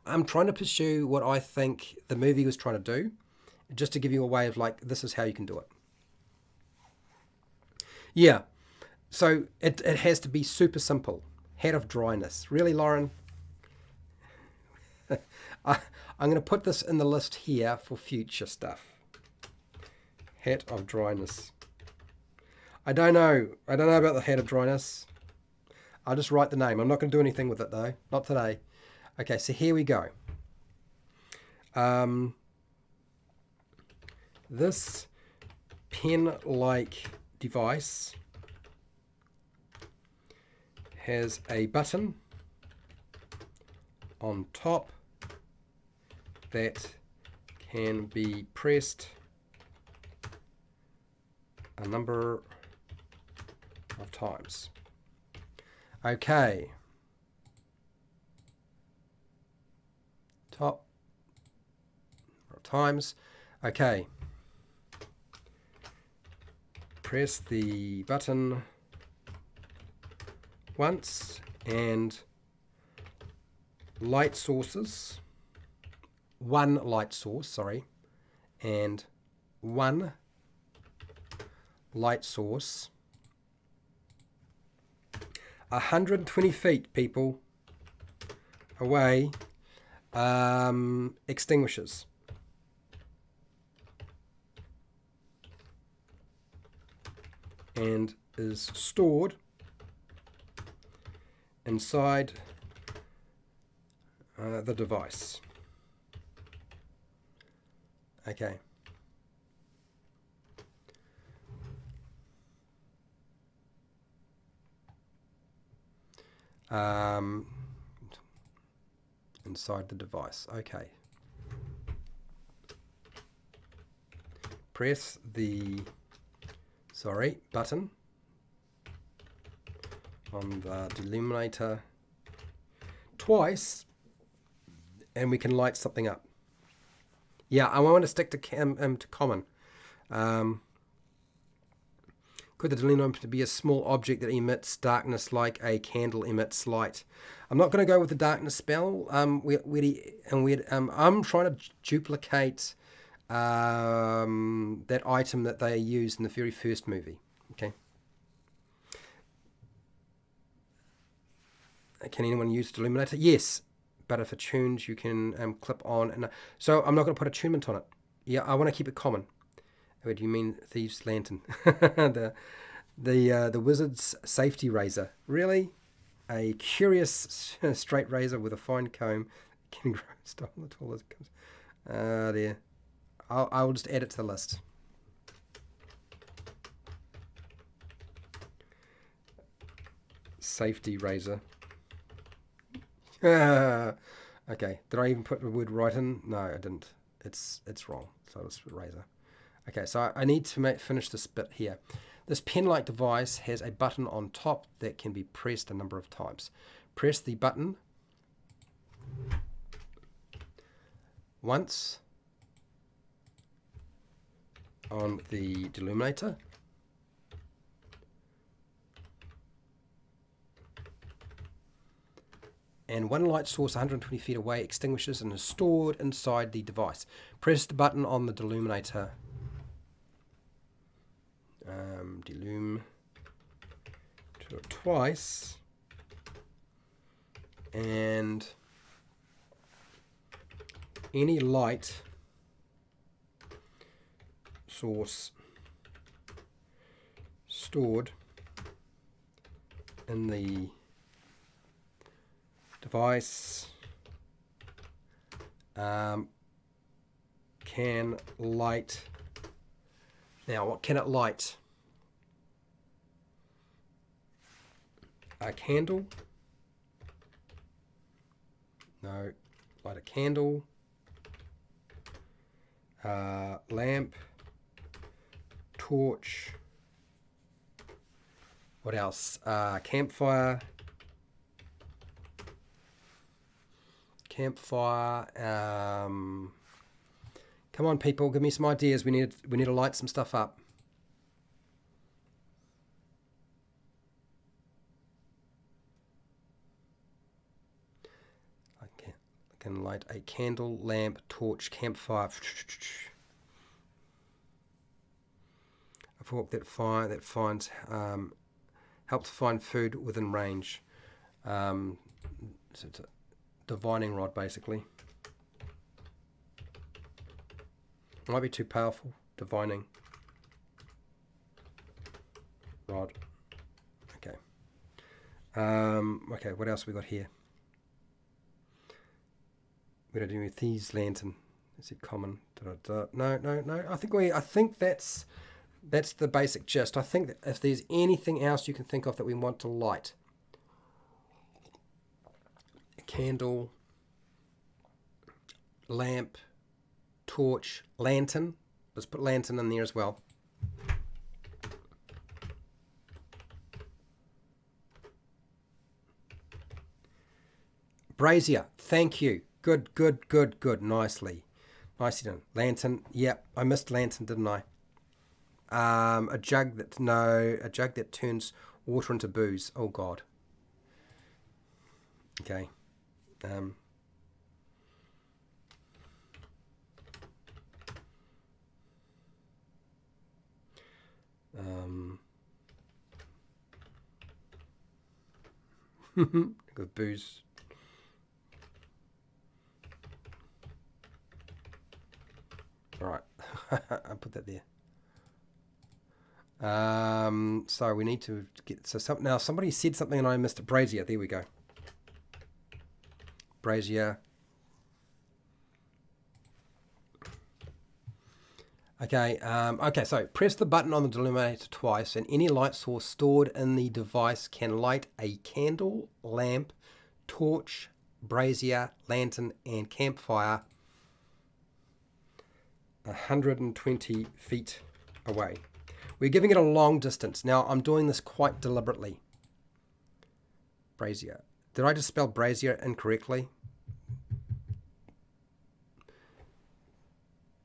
I'm trying to pursue what I think the movie was trying to do, just to give you a way of like, this is how you can do it. Yeah. So it has to be super simple. Hat of dryness. Really, Lauren? I'm going to put this in the list here for future stuff. Hat of dryness. I don't know about the hat of dryness. I'll just write the name. I'm not going to do anything with it though. Not today. Okay, so here we go. This pen-like device has a button on top that can be pressed a number of times. Okay. Top number of times. Okay. Press the button once and light sources. One light source, sorry, and one light source 120 feet, people, away, extinguishes. And is stored inside the device. Okay. Inside the device. Okay. Press the button on the deluminator twice, and we can light something up. Yeah, I want to stick to common. Could the deluminator be a small object that emits darkness like a candle emits light? I'm not going to go with the darkness spell. I'm trying to duplicate that item that they used in the very first movie. Okay. Can anyone use the illuminator? Yes, but if it tunes, you can clip on. And so I'm not going to put attunement on it. Yeah, I want to keep it common. What do you mean, thieves' lantern? the wizard's safety razor. Really? A curious straight razor with a fine comb can grow stuff on the tallest. There. I'll just add it to the list. Safety razor. Okay. Did I even put the word right in? No, I didn't. It's wrong. So it's razor. Okay. So I need to finish this bit here. This pen-like device has a button on top that can be pressed a number of times. Press the button once on the deluminator. And one light source 120 feet away extinguishes and is stored inside the device. Press the button on the deluminator. Delum twice, and any light source stored in the device can light. Now, what can it light? A candle. No, light a candle. Lamp. Torch. What else? Campfire. Campfire. Come on, people, give me some ideas. We need to light some stuff up. I can light a candle, lamp, torch, campfire. A fork that finds helps find food within range. So it's a divining rod, basically. Might be too powerful. Divining rod. Okay. Okay. What else we got here? We're gonna do thieves' lantern. Is it common? No. I think that's the basic gist. I think that if there's anything else you can think of that we want to light, a candle, lamp, torch, lantern. Let's put lantern in there as well. Brazier, thank you. Good. Nicely done. Lantern, yep, I missed lantern, didn't I? A jug that turns water into booze. Oh God. Okay. Good booze. All right, I'll put that there. So we need to get now. Somebody said something and I missed it. Brazier. There we go. Brazier. Okay. Okay. So press the button on the delimiter twice, and any light source stored in the device can light a candle, lamp, torch, brazier, lantern, and campfire 120 feet away. We're giving it a long distance. Now, I'm doing this quite deliberately. Brazier. Did I just spell brazier incorrectly?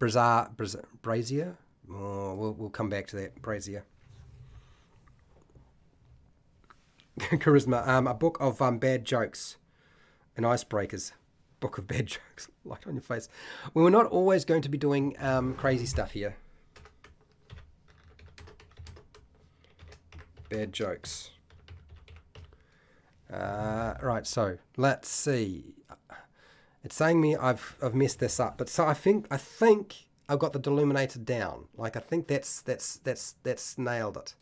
Brazier? Oh, we'll come back to that. Brazier. Charisma. A book of bad jokes and icebreakers. Book of bad jokes. Light on your face. Well, we're not always going to be doing crazy stuff here. Bad jokes. Right, so let's see. It's saying me I've messed this up, but so I think I've got the deluminator down. Like I think that's nailed it.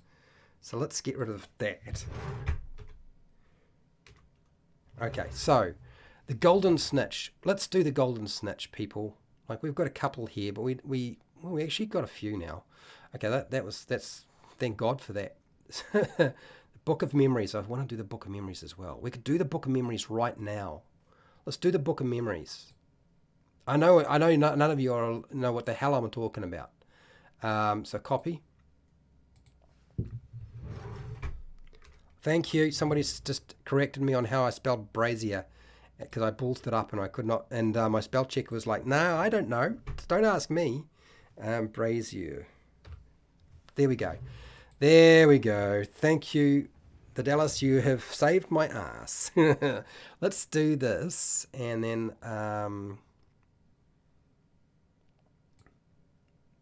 So let's get rid of that. Okay, so the golden snitch. Let's do the golden snitch, people. Like we've got a couple here, but we actually got a few now. Okay, that's thank God for that. The Book of Memories. I want to do the Book of Memories as well. We could do the Book of Memories right now. Let's do the Book of Memories. I know none of you know what the hell I'm talking about. So copy. Thank you. Somebody's just corrected me on how I spelled brazier because I ballsed it up and I could not. And my spell checker was like, no, I don't know. Don't ask me. Brazier. There we go. There we go. Thank you, the Dallas. You have saved my ass. Let's do this, and then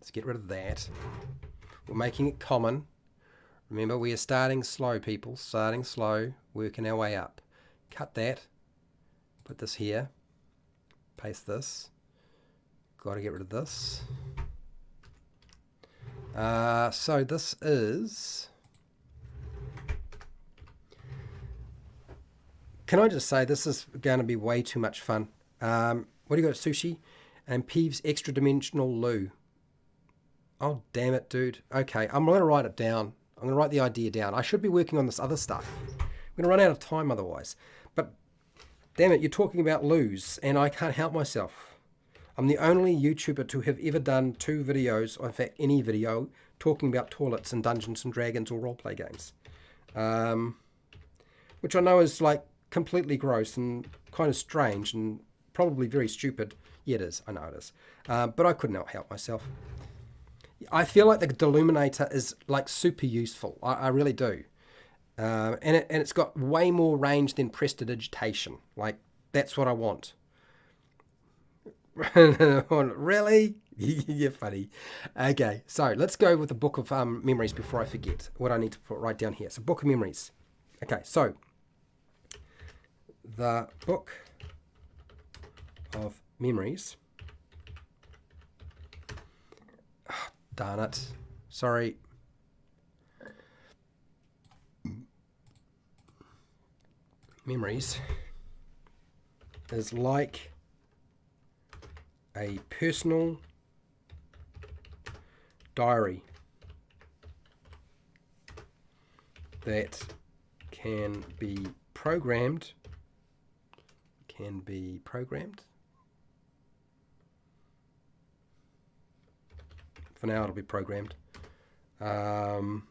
let's get rid of that. We're making it common. Remember, we are starting slow, people. Starting slow, working our way up. Cut that. Put this here. Paste this. Got to get rid of this. So this is... Can I just say this is going to be way too much fun. What do you got? Sushi and Peeves extra dimensional loo. Oh, damn it, dude. Okay, I'm going to write it down. I'm going to write the idea down. I should be working on this other stuff. I'm going to run out of time otherwise. But damn it, you're talking about loos and I can't help myself. I'm the only YouTuber to have ever done 2 videos, or in fact any video, talking about toilets in Dungeons and Dragons or roleplay games. Which I know is like completely gross and kind of strange and probably very stupid. Yeah, it is. I know it is. But I couldn't help myself. I feel like the Deluminator is like super useful. I really do. And it's got way more range than prestidigitation. Like, that's what I want. Really? You're funny. Okay, so let's go with the Book of Memories before I forget what I need to write down here. So, Book of Memories. Okay, so the Book of Memories. Oh, darn it. Sorry. Memories is like a personal diary that can be programmed. For now, it'll be programmed to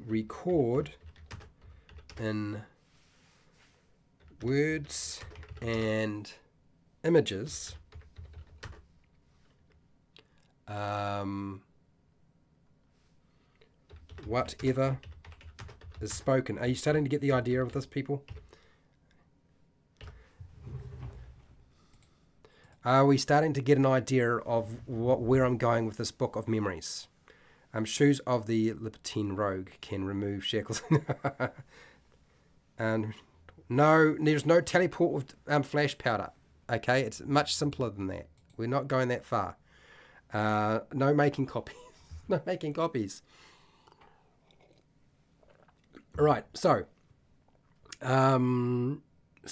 record in words and images whatever is spoken. Are you starting to get the idea of this, people? Are we starting to get an idea of where I'm going with this Book of Memories? Shoes of the Libertine Rogue can remove shackles. And no, there's no teleport with flash powder. Okay, it's much simpler than that. We're not going that far. No making copies. No making copies. Right, so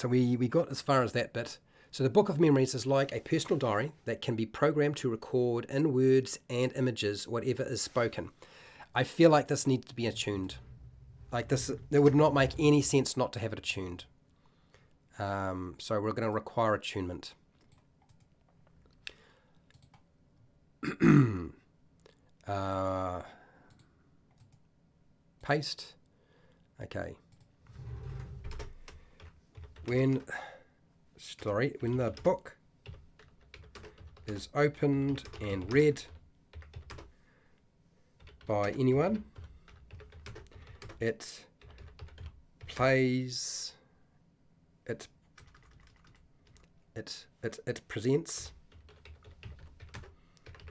we got as far as that bit. So the Book of Memories is like a personal diary that can be programmed to record in words and images whatever is spoken. I feel like this needs to be attuned. Like this, it would not make any sense not to have it attuned. So we're going to require attunement. Paste. Okay. When the book is opened and read by anyone, it plays, it presents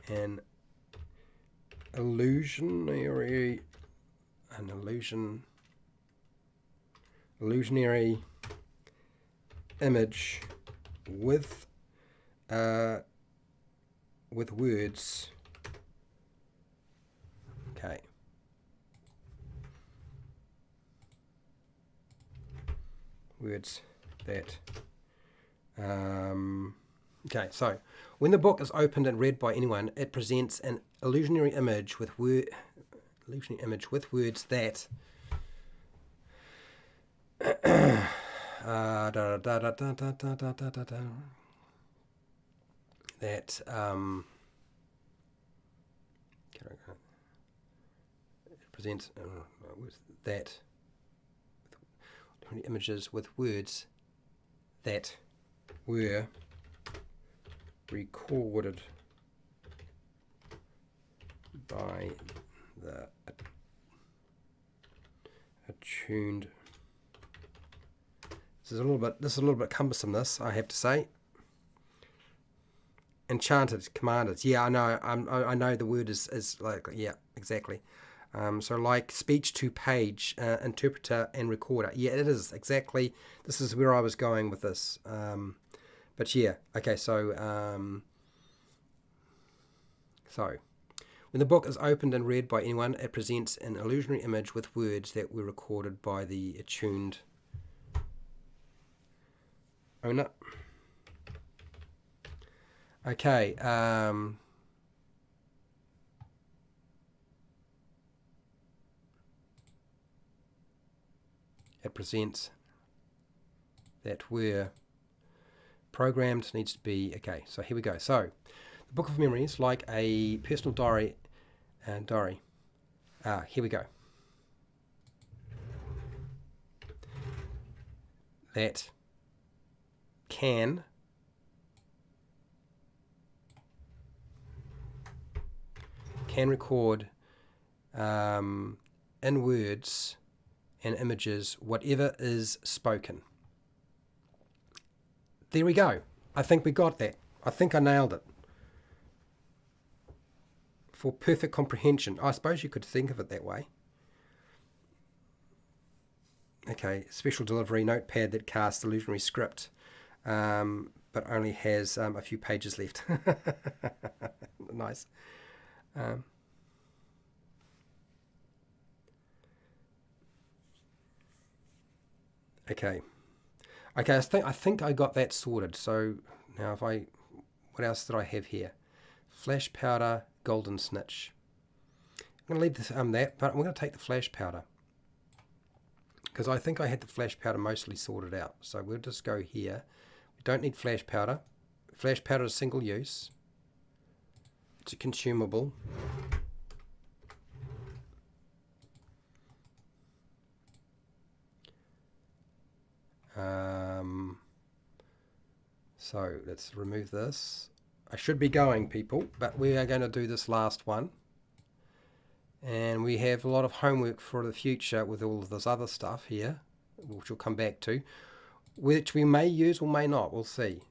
an illusionary image with words. Okay. Words that. Okay, so when the book is opened and read by anyone, it presents an illusionary image with words that that it presents with that images with words that were recorded by the attuned. This is a little bit cumbersome, this, I have to say. Enchanted, commanded. Yeah, I know. I know the word is like, yeah, exactly. So like speech to page, interpreter and recorder. Yeah, it is exactly. This is where I was going with this. But yeah, okay. So when the book is opened and read by anyone, it presents an illusionary image with words that were recorded by the attuned owner. Okay. It presents that were programmed needs to be okay. So here we go. So the Book of Memories, like a personal diary. Here we go. That can record in words and images whatever is spoken. There we go. I think we got that. I think I nailed it. For perfect comprehension. I suppose you could think of it that way. Okay, special delivery notepad that casts illusionary script, but only has a few pages left. Nice. Okay. Okay, I think I got that sorted. So now what else did I have here? Flash powder, golden snitch. I'm going to leave this that, but I'm going to take the flash powder because I think I had the flash powder mostly sorted out. So we'll just go here. We don't need flash powder. Flash powder is single use. It's a consumable. So let's remove this. I should be going, people, but we are going to do this last one. And we have a lot of homework for the future with all of this other stuff here, which we'll come back to, which we may use or may not. We'll see.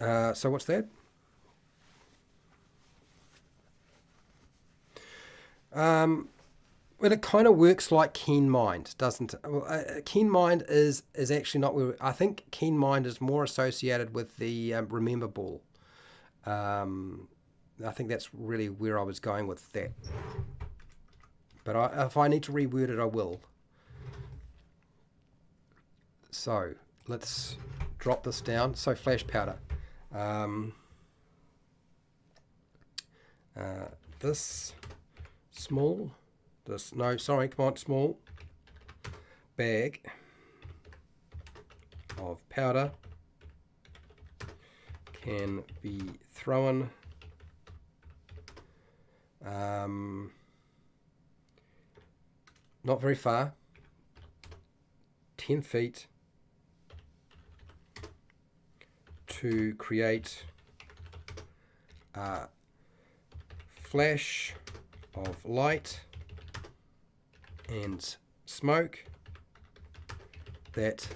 So what's that? Well, it kind of works like Keen Mind, doesn't it? Well, Keen Mind is actually not where I think Keen Mind is more associated with the Remember Ball. Um, I think that's really where I was going with that. But if I need to reword it, I will. So let's drop this down. So flash powder. Um, this small, this, no, sorry, come on, small bag of powder can be thrown not very far, 10 feet, to create a flash of light and smoke that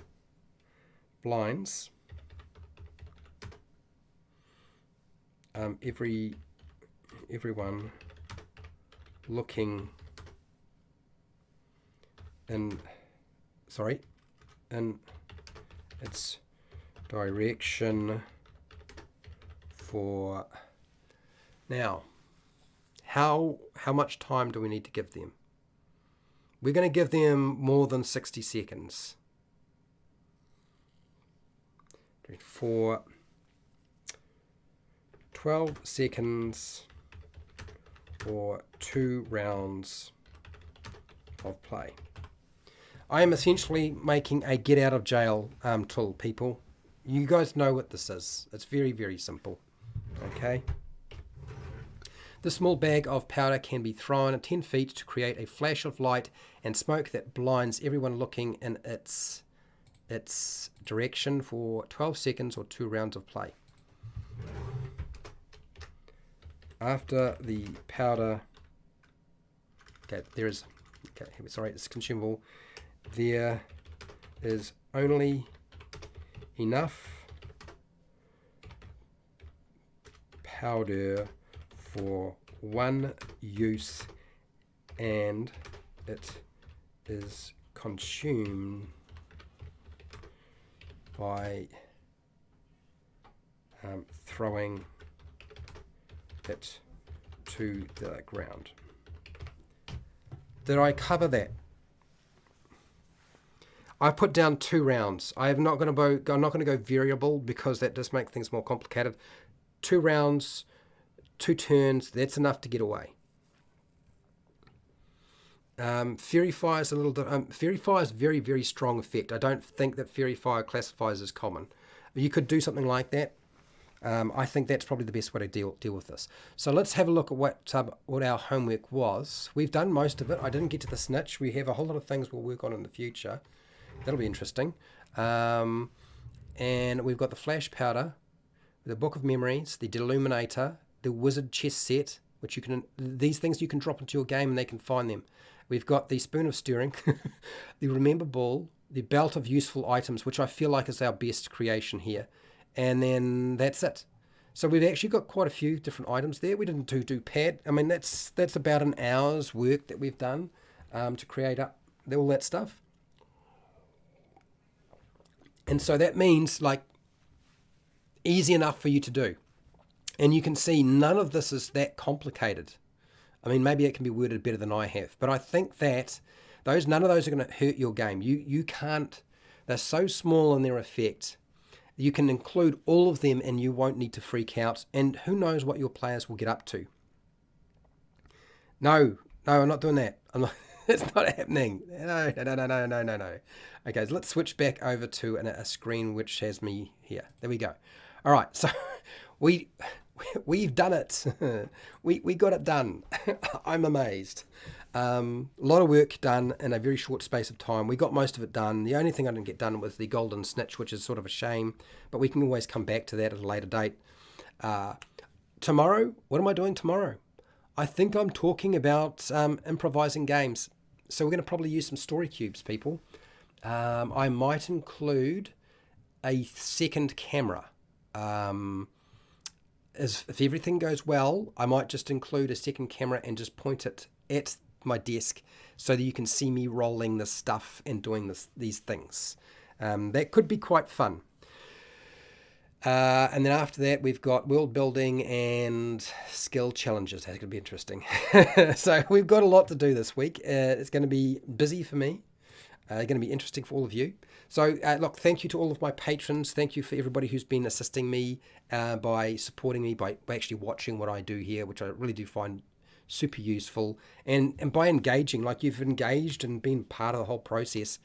blinds everyone looking in its direction for now. How much time do we need to give them? We're going to give them more than 60 seconds. For 12 seconds or 2 rounds of play. I am essentially making a get out of jail tool, people. You guys know what this is. It's very, very simple. Okay. The small bag of powder can be thrown at 10 feet to create a flash of light and smoke that blinds everyone looking in its direction for 12 seconds or 2 rounds of play. After the powder, it's consumable. There is only enough powder for one use, and it is consumed by throwing it to the ground. Did I cover that? I put down 2 rounds. I'm not going to go variable because that does make things more complicated. 2 rounds, 2 turns. That's enough to get away. Fury Fire is Fury Fire is very, very strong effect. I don't think that Fury Fire classifies as common. You could do something like that. I think that's probably the best way to deal with this. So let's have a look at what our homework was. We've done most of it. I didn't get to the snitch. We have a whole lot of things we'll work on in the future. That'll be interesting. And we've got the flash powder, the book of memories, the deluminator, the wizard chess set, which these things you can drop into your game and they can find them. We've got the spoon of stirring, the remember ball, the belt of useful items, which I feel like is our best creation here. And then that's it. So we've actually got quite a few different items there. We didn't do pad. I mean, that's about an hour's work that we've done to create up all that stuff. And so that means like easy enough for you to do. And you can see none of this is that complicated. I mean, maybe it can be worded better than I have, but I think that none of those are going to hurt your game. You can't, they're so small in their effect. You can include all of them and you won't need to freak out. And who knows what your players will get up to. No, I'm not doing that. It's not happening. No. Okay, so let's switch back over to a screen which has me here. There we go. All right, so we've done it. we got it done. I'm amazed. A lot of work done in a very short space of time. We got most of it done. The only thing I didn't get done was the golden snitch, which is sort of a shame, but we can always come back to that at a later date. Tomorrow, what am I doing tomorrow? I think I'm talking about improvising games. So we're going to probably use some story cubes, people. I might include a second camera. If everything goes well, I might just include a second camera and just point it at my desk so that you can see me rolling this stuff and doing these things. That could be quite fun. And then after that, we've got world building and skill challenges. That's going to be interesting. So we've got a lot to do this week. It's going to be busy for me. Going to be interesting for all of you. So look, thank you to all of my patrons. Thank you for everybody who's been assisting me by supporting me, by actually watching what I do here, which I really do find super useful. And by engaging, like you've engaged and been part of the whole process,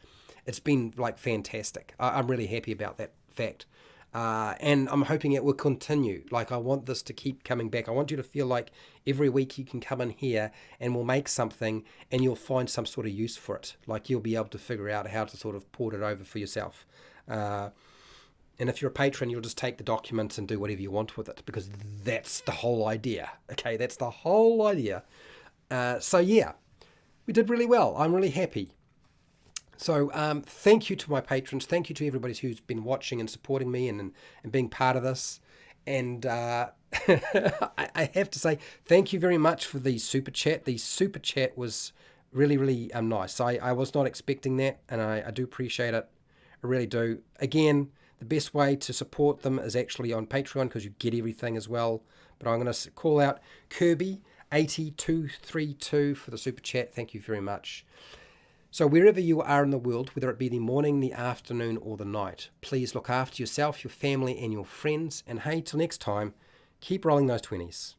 it's been like fantastic. I'm really happy about that fact. And I'm hoping it will continue. Like, I want this to keep coming back. I want you to feel like every week you can come in here and we'll make something and you'll find some sort of use for it. Like, you'll be able to figure out how to sort of port it over for yourself. And if you're a patron, you'll just take the documents and do whatever you want with it, because that's the whole idea. Okay, that's the whole idea. So yeah, we did really well. I'm really happy. So thank you to my patrons. Thank you to everybody who's been watching and supporting me and being part of this. And I have to say, thank you very much for the super chat. The super chat was really, really nice. I was not expecting that, and I do appreciate it. I really do. Again, the best way to support them is actually on Patreon, because you get everything as well. But I'm going to call out Kirby8232 for the super chat. Thank you very much. So wherever you are in the world, whether it be the morning, the afternoon, or the night, please look after yourself, your family, and your friends. And hey, till next time, keep rolling those 20s.